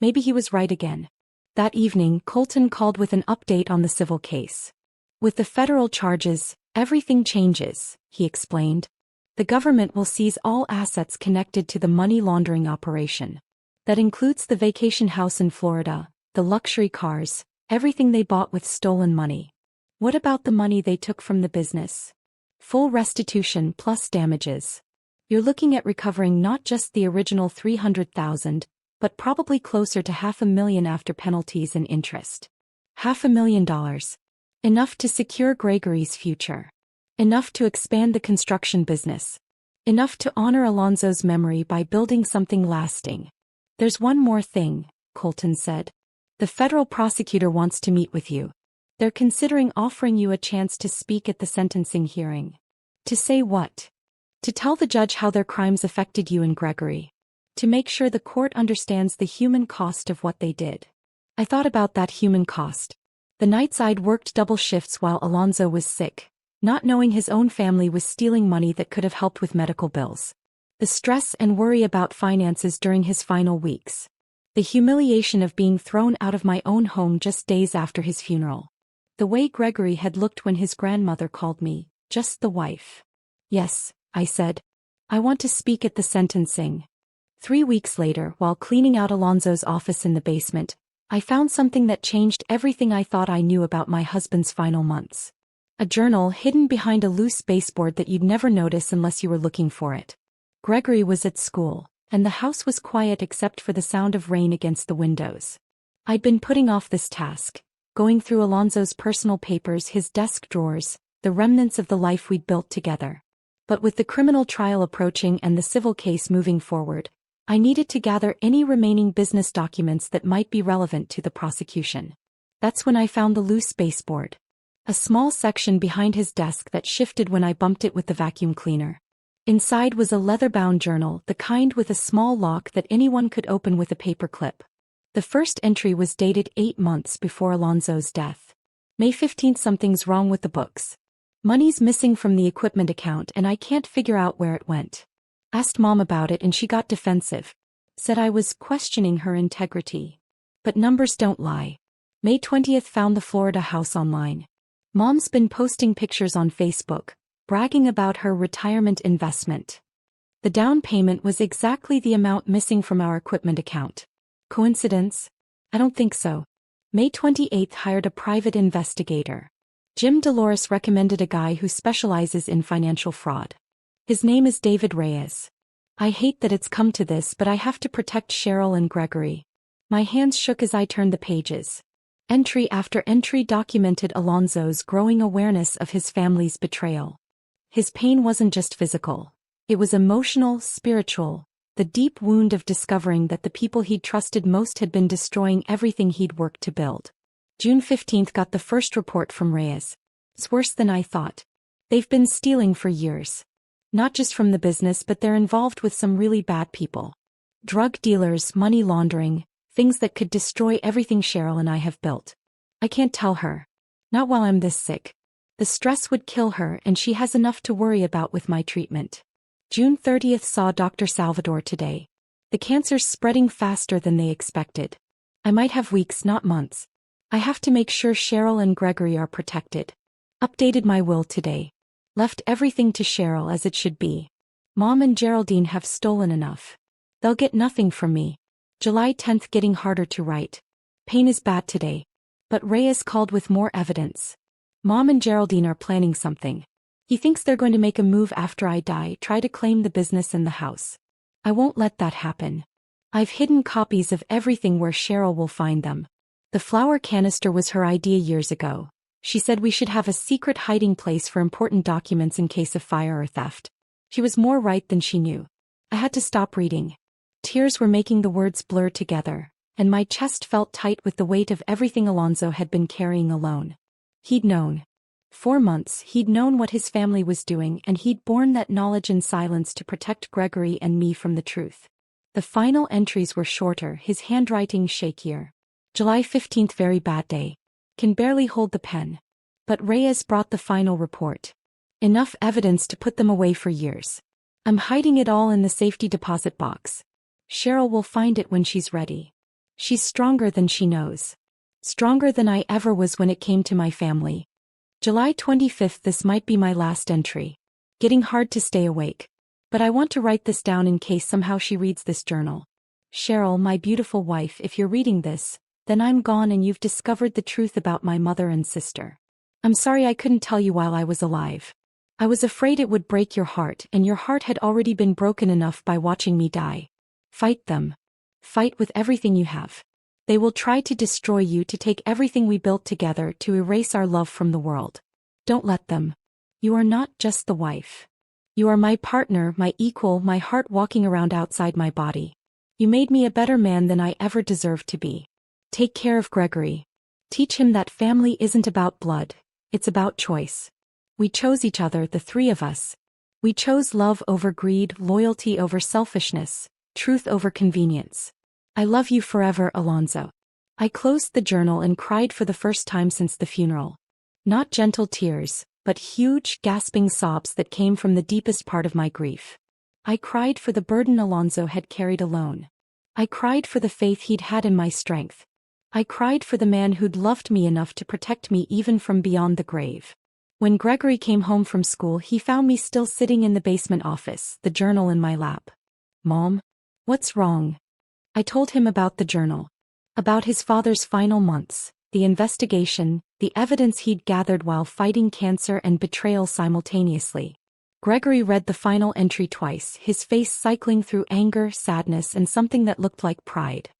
Maybe he was right again. That evening, Colton called with an update on the civil case. With the federal charges, everything changes, he explained. The government will seize all assets connected to the money laundering operation. That includes the vacation house in Florida, the luxury cars, everything they bought with stolen money. What about the money they took from the business? Full restitution plus damages. You're looking at recovering not just the original $300,000, but probably closer to $500,000 after penalties and interest. $500,000. Enough to secure Gregory's future. Enough to expand the construction business. Enough to honor Alonzo's memory by building something lasting. There's one more thing, Colton said. The federal prosecutor wants to meet with you. They're considering offering you a chance to speak at the sentencing hearing. To say what? To tell the judge how their crimes affected you and Gregory. To make sure the court understands the human cost of what they did. I thought about that human cost. The nights I'd worked double shifts while Alonzo was sick, not knowing his own family was stealing money that could have helped with medical bills. The stress and worry about finances during his final weeks. The humiliation of being thrown out of my own home just days after his funeral. The way Gregory had looked when his grandmother called me, just the wife. Yes, I said. I want to speak at the sentencing. 3 weeks later, while cleaning out Alonzo's office in the basement, I found something that changed everything I thought I knew about my husband's final months. A journal hidden behind a loose baseboard that you'd never notice unless you were looking for it. Gregory was at school, and the house was quiet except for the sound of rain against the windows. I'd been putting off this task, going through Alonzo's personal papers, his desk drawers, the remnants of the life we'd built together. But with the criminal trial approaching and the civil case moving forward, I needed to gather any remaining business documents that might be relevant to the prosecution. That's when I found the loose baseboard. A small section behind his desk that shifted when I bumped it with the vacuum cleaner. Inside was a leather-bound journal, the kind with a small lock that anyone could open with a paper clip. The first entry was dated 8 months before Alonzo's death. May 15th. Something's wrong with the books. Money's missing from the equipment account and I can't figure out where it went. Asked Mom about it and she got defensive. Said I was questioning her integrity. But numbers don't lie. May 20th. Found the Florida house online. Mom's been posting pictures on Facebook, bragging about her retirement investment. The down payment was exactly the amount missing from our equipment account. Coincidence? I don't think so. May 28th. Hired a private investigator. Jim Dolores recommended a guy who specializes in financial fraud. His name is David Reyes. I hate that it's come to this, but I have to protect Cheryl and Gregory. My hands shook as I turned the pages. Entry after entry documented Alonzo's growing awareness of his family's betrayal. His pain wasn't just physical. It was emotional, spiritual, the deep wound of discovering that the people he'd trusted most had been destroying everything he'd worked to build. June 15th. Got the first report from Reyes. It's worse than I thought. They've been stealing for years. Not just from the business, but they're involved with some really bad people. Drug dealers, money laundering, things that could destroy everything Cheryl and I have built. I can't tell her. Not while I'm this sick. The stress would kill her and she has enough to worry about with my treatment. June 30th saw Dr. Salvador today. The cancer's spreading faster than they expected. I might have weeks, not months. I have to make sure Cheryl and Gregory are protected. Updated my will today. Left everything to Cheryl as it should be. Mom and Geraldine have stolen enough. They'll get nothing from me. July 10th getting harder to write. Pain is bad today. But Reyes called with more evidence. Mom and Geraldine are planning something. He thinks they're going to make a move after I die, try to claim the business and the house. I won't let that happen. I've hidden copies of everything where Cheryl will find them. The flour canister was her idea years ago. She said we should have a secret hiding place for important documents in case of fire or theft. She was more right than she knew. I had to stop reading. Tears were making the words blur together, and my chest felt tight with the weight of everything Alonzo had been carrying alone. He'd known. 4 months, he'd known what his family was doing, and he'd borne that knowledge in silence to protect Gregory and me from the truth. The final entries were shorter, his handwriting shakier. July 15th, very bad day. Can barely hold the pen. But Reyes brought the final report. Enough evidence to put them away for years. I'm hiding it all in the safety deposit box. Cheryl will find it when she's ready. She's stronger than she knows. Stronger than I ever was when it came to my family. July 25th, this might be my last entry. Getting hard to stay awake. But I want to write this down in case somehow she reads this journal. Cheryl, my beautiful wife, if you're reading this, then I'm gone and you've discovered the truth about my mother and sister. I'm sorry I couldn't tell you while I was alive. I was afraid it would break your heart, and your heart had already been broken enough by watching me die. Fight them. Fight with everything you have. They will try to destroy you, to take everything we built together, to erase our love from the world. Don't let them. You are not just the wife. You are my partner, my equal, my heart walking around outside my body. You made me a better man than I ever deserved to be. Take care of Gregory. Teach him that family isn't about blood, it's about choice. We chose each other, the three of us. We chose love over greed, loyalty over selfishness, truth over convenience. I love you forever, Alonzo. I closed the journal and cried for the first time since the funeral. Not gentle tears, but huge, gasping sobs that came from the deepest part of my grief. I cried for the burden Alonzo had carried alone. I cried for the faith he'd had in my strength. I cried for the man who'd loved me enough to protect me even from beyond the grave. When Gregory came home from school, he found me still sitting in the basement office, the journal in my lap. Mom? What's wrong? I told him about the journal. About his father's final months, the investigation, the evidence he'd gathered while fighting cancer and betrayal simultaneously. Gregory read the final entry twice, his face cycling through anger, sadness, and something that looked like pride.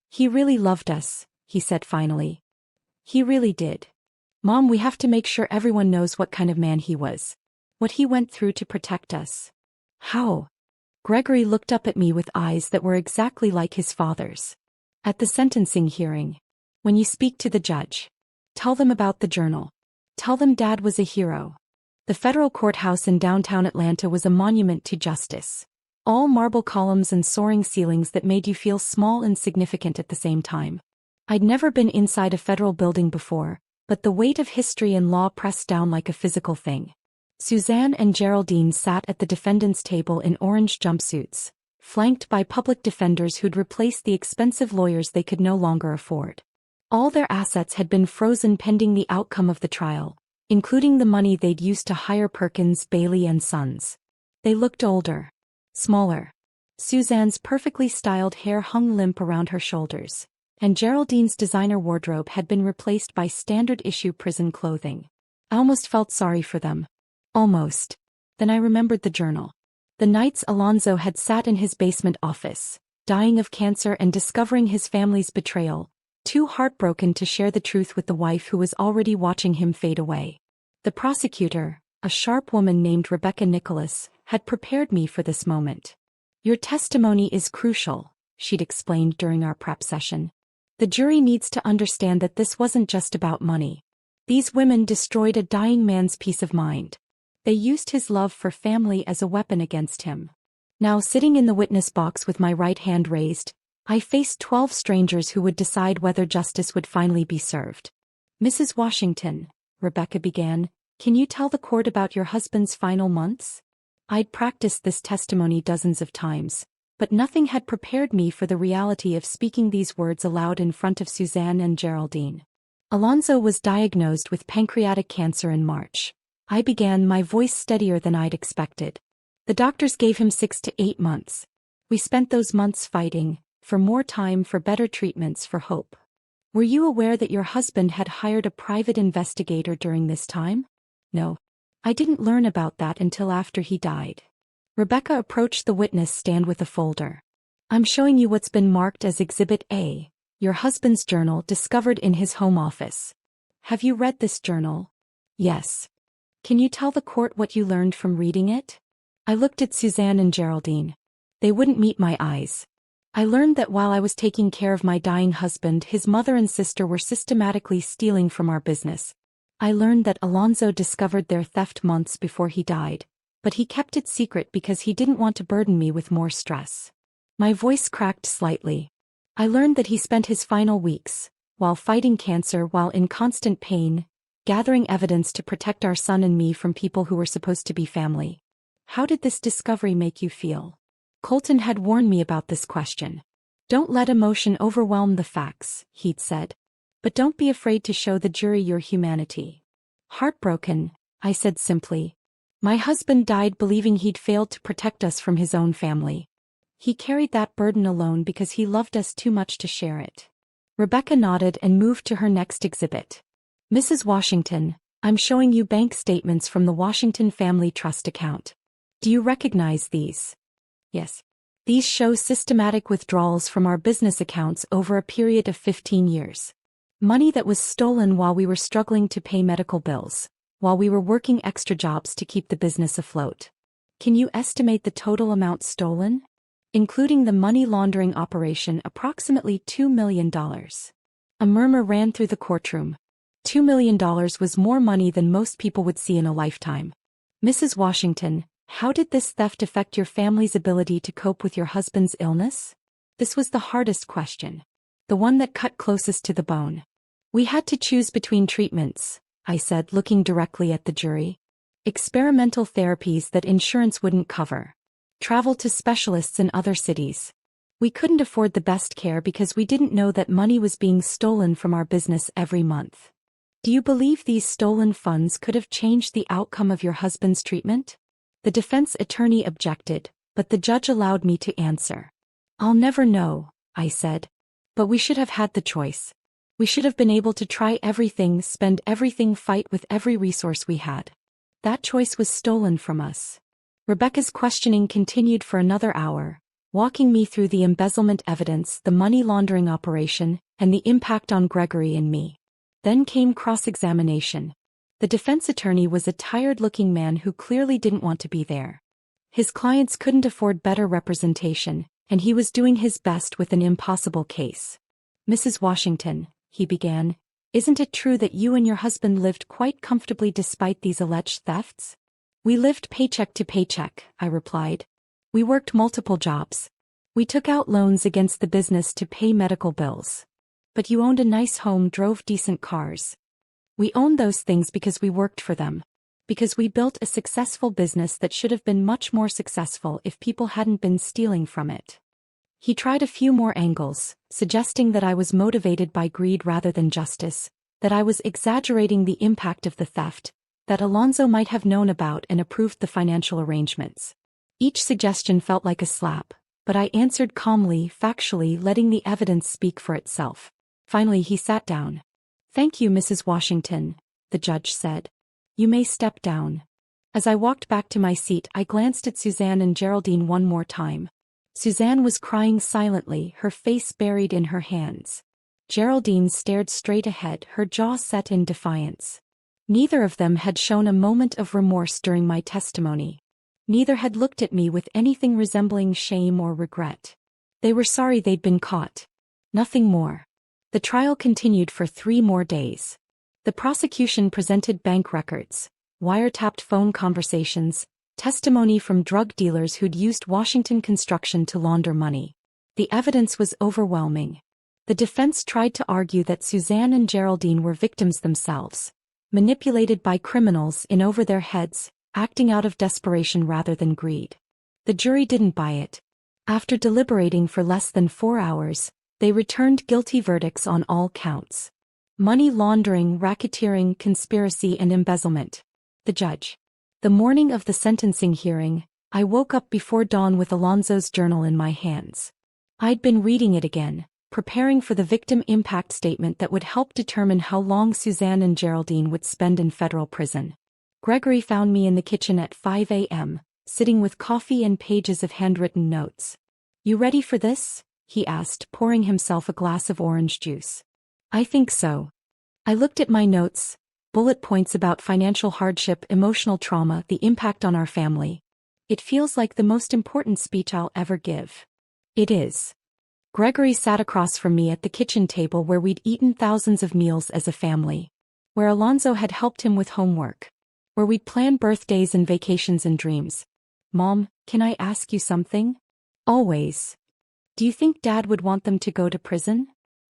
He really loved us, he said finally. He really did. Mom, we have to make sure everyone knows what kind of man he was. What he went through to protect us. How? Gregory looked up at me with eyes that were exactly like his father's. At the sentencing hearing. When you speak to the judge. Tell them about the journal. Tell them Dad was a hero. The federal courthouse in downtown Atlanta was a monument to justice. All marble columns and soaring ceilings that made you feel small and significant at the same time. I'd never been inside a federal building before, but the weight of history and law pressed down like a physical thing. Suzanne and Geraldine sat at the defendant's table in orange jumpsuits, flanked by public defenders who'd replaced the expensive lawyers they could no longer afford. All their assets had been frozen pending the outcome of the trial, including the money they'd used to hire Perkins, Bailey and Sons. They looked older. Smaller. Suzanne's perfectly styled hair hung limp around her shoulders, and Geraldine's designer wardrobe had been replaced by standard-issue prison clothing. I almost felt sorry for them. Almost. Then I remembered the journal. The nights Alonzo had sat in his basement office, dying of cancer and discovering his family's betrayal, too heartbroken to share the truth with the wife who was already watching him fade away. The prosecutor, a sharp woman named Rebecca Nicholas, had prepared me for this moment. Your testimony is crucial, she'd explained during our prep session. The jury needs to understand that this wasn't just about money. These women destroyed a dying man's peace of mind. They used his love for family as a weapon against him. Now, sitting in the witness box with my right hand raised, I faced 12 strangers who would decide whether justice would finally be served. Mrs. Washington, Rebecca began, can you tell the court about your husband's final months? I'd practiced this testimony dozens of times, but nothing had prepared me for the reality of speaking these words aloud in front of Suzanne and Geraldine. Alonzo was diagnosed with pancreatic cancer in March. I began, my voice steadier than I'd expected. The doctors gave him 6 to 8 months. We spent those months fighting, for more time, for better treatments, for hope. Were you aware that your husband had hired a private investigator during this time? No. I didn't learn about that until after he died. Rebecca approached the witness stand with a folder. I'm showing you what's been marked as Exhibit A, your husband's journal discovered in his home office. Have you read this journal? Yes. Can you tell the court what you learned from reading it? I looked at Suzanne and Geraldine. They wouldn't meet my eyes. I learned that while I was taking care of my dying husband, his mother and sister were systematically stealing from our business. I learned that Alonzo discovered their theft months before he died, but he kept it secret because he didn't want to burden me with more stress. My voice cracked slightly. I learned that he spent his final weeks, while fighting cancer, while in constant pain, gathering evidence to protect our son and me from people who were supposed to be family. How did this discovery make you feel? Colton had warned me about this question. Don't let emotion overwhelm the facts, he'd said. But don't be afraid to show the jury your humanity. Heartbroken, I said simply. My husband died believing he'd failed to protect us from his own family. He carried that burden alone because he loved us too much to share it. Rebecca nodded and moved to her next exhibit. Mrs. Washington, I'm showing you bank statements from the Washington Family Trust account. Do you recognize these? Yes. These show systematic withdrawals from our business accounts over a period of 15 years. Money that was stolen while we were struggling to pay medical bills, while we were working extra jobs to keep the business afloat. Can you estimate the total amount stolen? Including the money laundering operation, approximately $2 million. A murmur ran through the courtroom. $2 million was more money than most people would see in a lifetime. Mrs. Washington, how did this theft affect your family's ability to cope with your husband's illness? This was the hardest question. The one that cut closest to the bone. We had to choose between treatments, I said, looking directly at the jury. Experimental therapies that insurance wouldn't cover. Travel to specialists in other cities. We couldn't afford the best care because we didn't know that money was being stolen from our business every month. Do you believe these stolen funds could have changed the outcome of your husband's treatment? The defense attorney objected, but the judge allowed me to answer. I'll never know, I said. But we should have had the choice. We should have been able to try everything, spend everything, fight with every resource we had. That choice was stolen from us. Rebecca's questioning continued for another hour, walking me through the embezzlement evidence, the money laundering operation, and the impact on Gregory and me. Then came cross-examination. The defense attorney was a tired-looking man who clearly didn't want to be there. His clients couldn't afford better representation, and he was doing his best with an impossible case. Mrs. Washington, he began, isn't it true that you and your husband lived quite comfortably despite these alleged thefts? We lived paycheck to paycheck, I replied. We worked multiple jobs. We took out loans against the business to pay medical bills. But you owned a nice home, drove decent cars. We owned those things because we worked for them. Because we built a successful business that should have been much more successful if people hadn't been stealing from it. He tried a few more angles, suggesting that I was motivated by greed rather than justice, that I was exaggerating the impact of the theft, that Alonzo might have known about and approved the financial arrangements. Each suggestion felt like a slap, but I answered calmly, factually, letting the evidence speak for itself. Finally he sat down. Thank you, Mrs. Washington, the judge said. You may step down. As I walked back to my seat, I glanced at Suzanne and Geraldine one more time. Suzanne was crying silently, her face buried in her hands. Geraldine stared straight ahead, her jaw set in defiance. Neither of them had shown a moment of remorse during my testimony. Neither had looked at me with anything resembling shame or regret. They were sorry they'd been caught. Nothing more. The trial continued for 3 more days. The prosecution presented bank records, wiretapped phone conversations, testimony from drug dealers who'd used Washington Construction to launder money. The evidence was overwhelming. The defense tried to argue that Suzanne and Geraldine were victims themselves, manipulated by criminals in over their heads, acting out of desperation rather than greed. The jury didn't buy it. After deliberating for less than 4 hours, they returned guilty verdicts on all counts. Money laundering, racketeering, conspiracy, and embezzlement. The judge. The morning of the sentencing hearing, I woke up before dawn with Alonzo's journal in my hands. I'd been reading it again, preparing for the victim impact statement that would help determine how long Suzanne and Geraldine would spend in federal prison. Gregory found me in the kitchen at 5 a.m., sitting with coffee and pages of handwritten notes. "You ready for this?" he asked, pouring himself a glass of orange juice. "I think so." I looked at my notes, bullet points about financial hardship, emotional trauma, the impact on our family. "It feels like the most important speech I'll ever give." "It is." Gregory sat across from me at the kitchen table where we'd eaten thousands of meals as a family. Where Alonzo had helped him with homework. Where we'd planned birthdays and vacations and dreams. "Mom, can I ask you something?" "Always." "Do you think Dad would want them to go to prison?"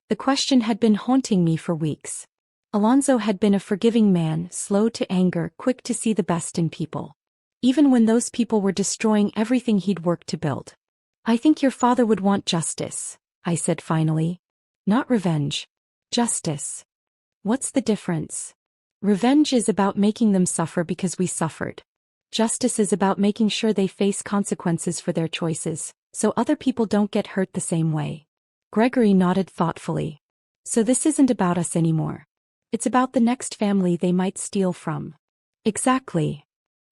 The question had been haunting me for weeks. Alonzo had been a forgiving man, slow to anger, quick to see the best in people. Even when those people were destroying everything he'd worked to build. "I think your father would want justice," I said finally. "Not revenge. Justice." "What's the difference?" "Revenge is about making them suffer because we suffered. Justice is about making sure they face consequences for their choices, so other people don't get hurt the same way." Gregory nodded thoughtfully. "So this isn't about us anymore. It's about the next family they might steal from." "Exactly."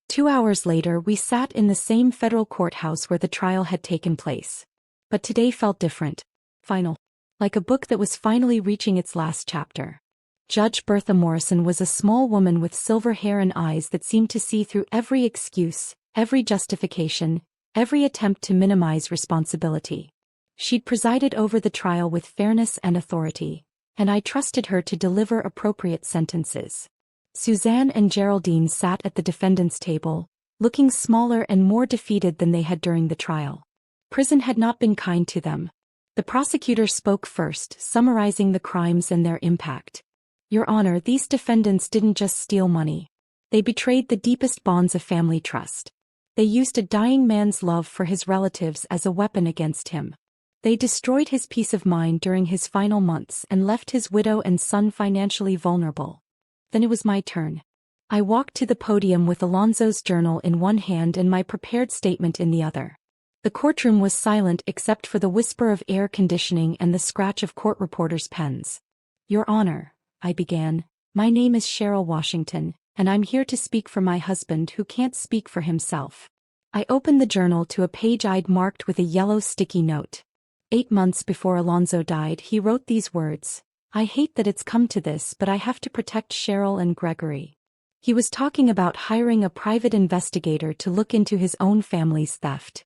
2 hours later, we sat in the same federal courthouse where the trial had taken place. But today felt different. Final. Like a book that was finally reaching its last chapter. Judge Bertha Morrison was a small woman with silver hair and eyes that seemed to see through every excuse, every justification, every attempt to minimize responsibility. She'd presided over the trial with fairness and authority, and I trusted her to deliver appropriate sentences. Suzanne and Geraldine sat at the defendant's table, looking smaller and more defeated than they had during the trial. Prison had not been kind to them. The prosecutor spoke first, summarizing the crimes and their impact. "Your Honor, these defendants didn't just steal money. They betrayed the deepest bonds of family trust. They used a dying man's love for his relatives as a weapon against him. They destroyed his peace of mind during his final months and left his widow and son financially vulnerable." Then it was my turn. I walked to the podium with Alonzo's journal in one hand and my prepared statement in the other. The courtroom was silent except for the whisper of air conditioning and the scratch of court reporters' pens. "Your Honor," I began, "my name is Cheryl Washington, and I'm here to speak for my husband who can't speak for himself." I opened the journal to a page I'd marked with a yellow sticky note. 8 months before Alonzo died, he wrote these words. "I hate that it's come to this, but I have to protect Cheryl and Gregory." He was talking about hiring a private investigator to look into his own family's theft.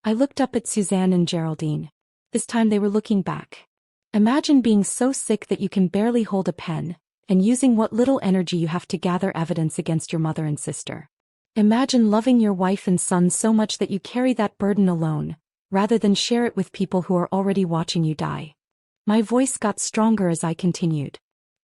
I looked up at Suzanne and Geraldine. This time they were looking back. Imagine being so sick that you can barely hold a pen, and using what little energy you have to gather evidence against your mother and sister. Imagine loving your wife and son so much that you carry that burden alone, rather than share it with people who are already watching you die. My voice got stronger as I continued.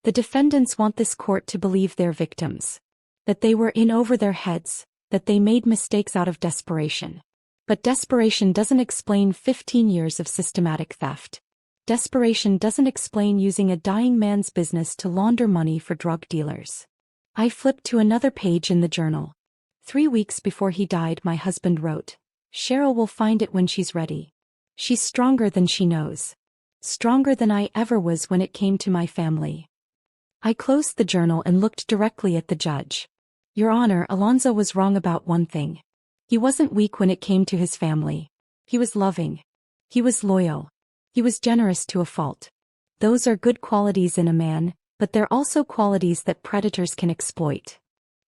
The defendants want this court to believe they're victims. That they were in over their heads, that they made mistakes out of desperation. But desperation doesn't explain 15 years of systematic theft. Desperation doesn't explain using a dying man's business to launder money for drug dealers. I flipped to another page in the journal. 3 weeks before he died, my husband wrote, "Cheryl will find it when she's ready. She's stronger than she knows. Stronger than I ever was when it came to my family." I closed the journal and looked directly at the judge. "Your Honor, Alonzo was wrong about one thing. He wasn't weak when it came to his family. He was loving. He was loyal. He was generous to a fault. Those are good qualities in a man, but they're also qualities that predators can exploit.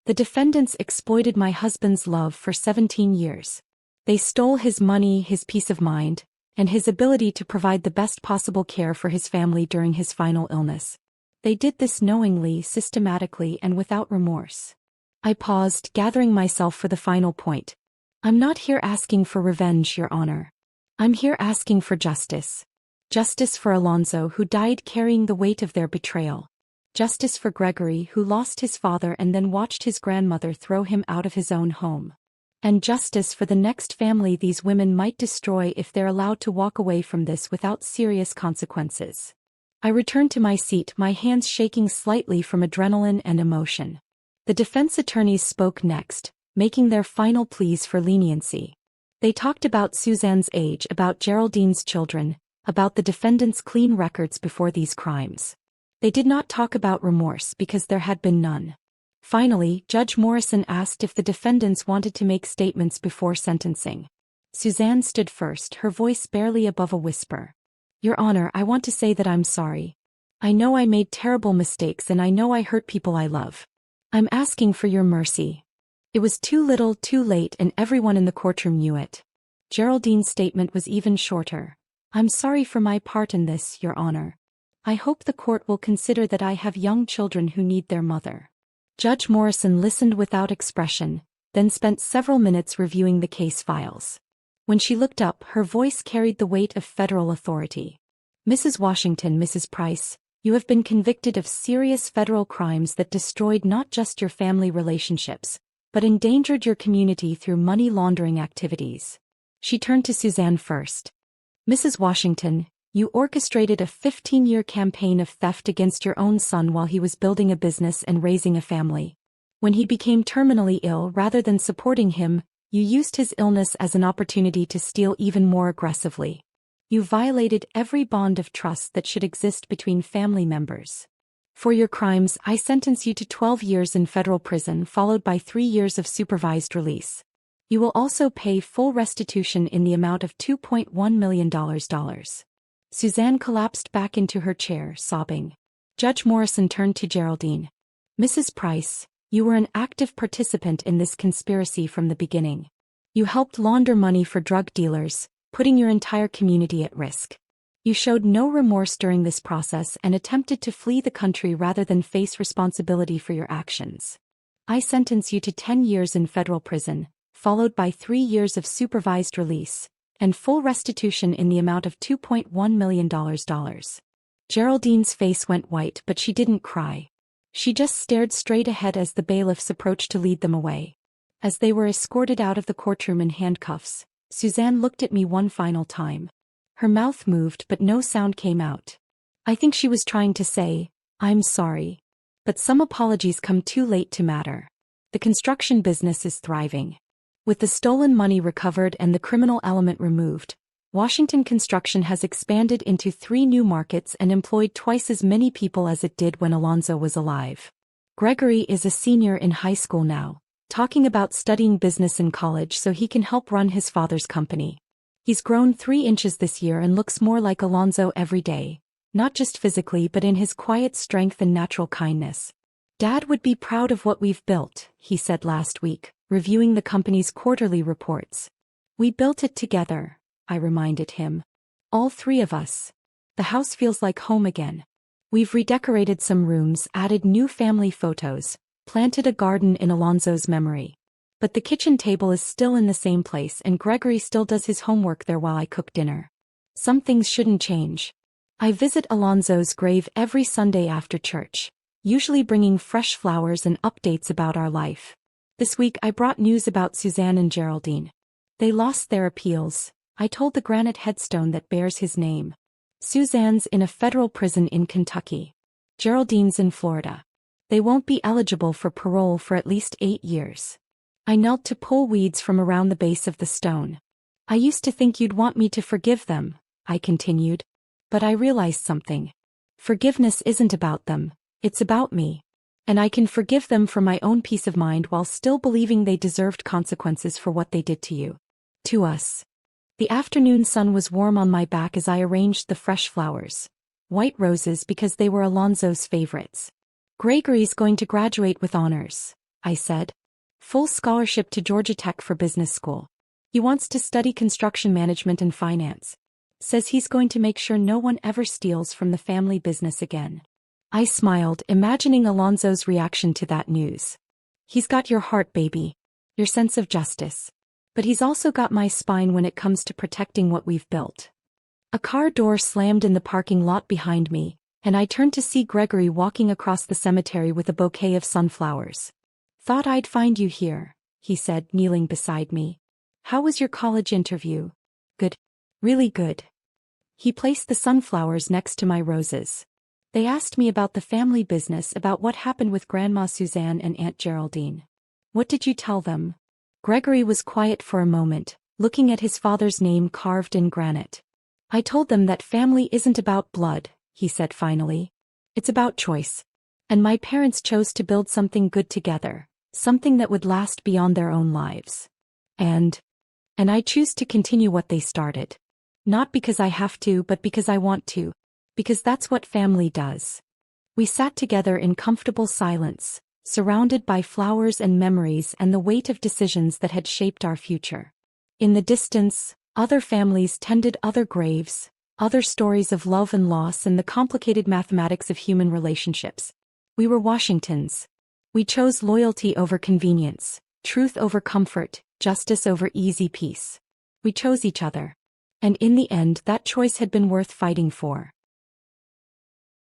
The defendants exploited my husband's love for 17 years. They stole his money, his peace of mind, and his ability to provide the best possible care for his family during his final illness. They did this knowingly, systematically, and without remorse." I paused, gathering myself for the final point. "I'm not here asking for revenge, Your Honor. I'm here asking for justice. Justice for Alonzo, who died carrying the weight of their betrayal. Justice for Gregory, who lost his father and then watched his grandmother throw him out of his own home. And justice for the next family these women might destroy if they're allowed to walk away from this without serious consequences. I returned to my seat, my hands shaking slightly from adrenaline and emotion. The defense attorneys spoke next, making their final pleas for leniency. They talked about Suzanne's age, about Geraldine's children, about the defendant's clean records before these crimes. They did not talk about remorse because there had been none. Finally, Judge Morrison asked if the defendants wanted to make statements before sentencing. Suzanne stood first, her voice barely above a whisper. Your Honor, I want to say that I'm sorry. I know I made terrible mistakes and I know I hurt people I love. I'm asking for your mercy. It was too little, too late, and everyone in the courtroom knew it. Geraldine's statement was even shorter. I'm sorry for my part in this, Your Honor. I hope the court will consider that I have young children who need their mother. Judge Morrison listened without expression, then spent several minutes reviewing the case files. When she looked up, her voice carried the weight of federal authority. Mrs. Washington, Mrs. Price, you have been convicted of serious federal crimes that destroyed not just your family relationships, but endangered your community through money laundering activities. She turned to Suzanne first. Mrs. Washington, you orchestrated a 15-year campaign of theft against your own son while he was building a business and raising a family. When he became terminally ill, rather than supporting him, you used his illness as an opportunity to steal even more aggressively. You violated every bond of trust that should exist between family members. For your crimes, I sentence you to 12 years in federal prison followed by 3 years of supervised release. You will also pay full restitution in the amount of $2.1 million. Suzanne collapsed back into her chair, sobbing. Judge Morrison turned to Geraldine. Mrs. Price, you were an active participant in this conspiracy from the beginning. You helped launder money for drug dealers, putting your entire community at risk. You showed no remorse during this process and attempted to flee the country rather than face responsibility for your actions. I sentence you to 10 years in federal prison, followed by 3 years of supervised release, and full restitution in the amount of $2.1 million. Geraldine's face went white, but she didn't cry. She just stared straight ahead as the bailiffs approached to lead them away. As they were escorted out of the courtroom in handcuffs, Suzanne looked at me one final time. Her mouth moved but no sound came out. I think she was trying to say, I'm sorry. But some apologies come too late to matter. The construction business is thriving. With the stolen money recovered and the criminal element removed, Washington Construction has expanded into 3 new markets and employed twice as many people as it did when Alonzo was alive. Gregory is a senior in high school now, talking about studying business in college so he can help run his father's company. He's grown 3 inches this year and looks more like Alonzo every day, not just physically but in his quiet strength and natural kindness. Dad would be proud of what we've built, he said last week, reviewing the company's quarterly reports. We built it together, I reminded him. All 3 of us. The house feels like home again. We've redecorated some rooms, added new family photos, planted a garden in Alonzo's memory. But the kitchen table is still in the same place and Gregory still does his homework there while I cook dinner. Some things shouldn't change. I visit Alonzo's grave every Sunday after church, usually bringing fresh flowers and updates about our life. This week I brought news about Suzanne and Geraldine. They lost their appeals. I told the granite headstone that bears his name. Suzanne's in a federal prison in Kentucky. Geraldine's in Florida. They won't be eligible for parole for at least 8 years. I knelt to pull weeds from around the base of the stone. I used to think you'd want me to forgive them, I continued. But I realized something. Forgiveness isn't about them, it's about me. And I can forgive them for my own peace of mind while still believing they deserved consequences for what they did to you. To us. The afternoon sun was warm on my back as I arranged the fresh flowers. White roses because they were Alonzo's favorites. Gregory's going to graduate with honors, I said. Full scholarship to Georgia Tech for business school. He wants to study construction management and finance. Says he's going to make sure no one ever steals from the family business again. I smiled, imagining Alonzo's reaction to that news. He's got your heart, baby. Your sense of justice. But he's also got my spine when it comes to protecting what we've built. A car door slammed in the parking lot behind me, and I turned to see Gregory walking across the cemetery with a bouquet of sunflowers. "Thought I'd find you here," he said, kneeling beside me. "How was your college interview?" "Good. Really good." He placed the sunflowers next to my roses. "They asked me about the family business, about what happened with Grandma Suzanne and Aunt Geraldine." "What did you tell them?" Gregory was quiet for a moment, looking at his father's name carved in granite. "I told them that family isn't about blood," he said finally. "It's about choice. And my parents chose to build something good together, something that would last beyond their own lives. And I choose to continue what they started. Not because I have to, but because I want to. Because that's what family does." We sat together in comfortable silence, surrounded by flowers and memories and the weight of decisions that had shaped our future. In the distance, other families tended other graves, other stories of love and loss and the complicated mathematics of human relationships. We were Washingtons. We chose loyalty over convenience, truth over comfort, justice over easy peace. We chose each other. And in the end, that choice had been worth fighting for.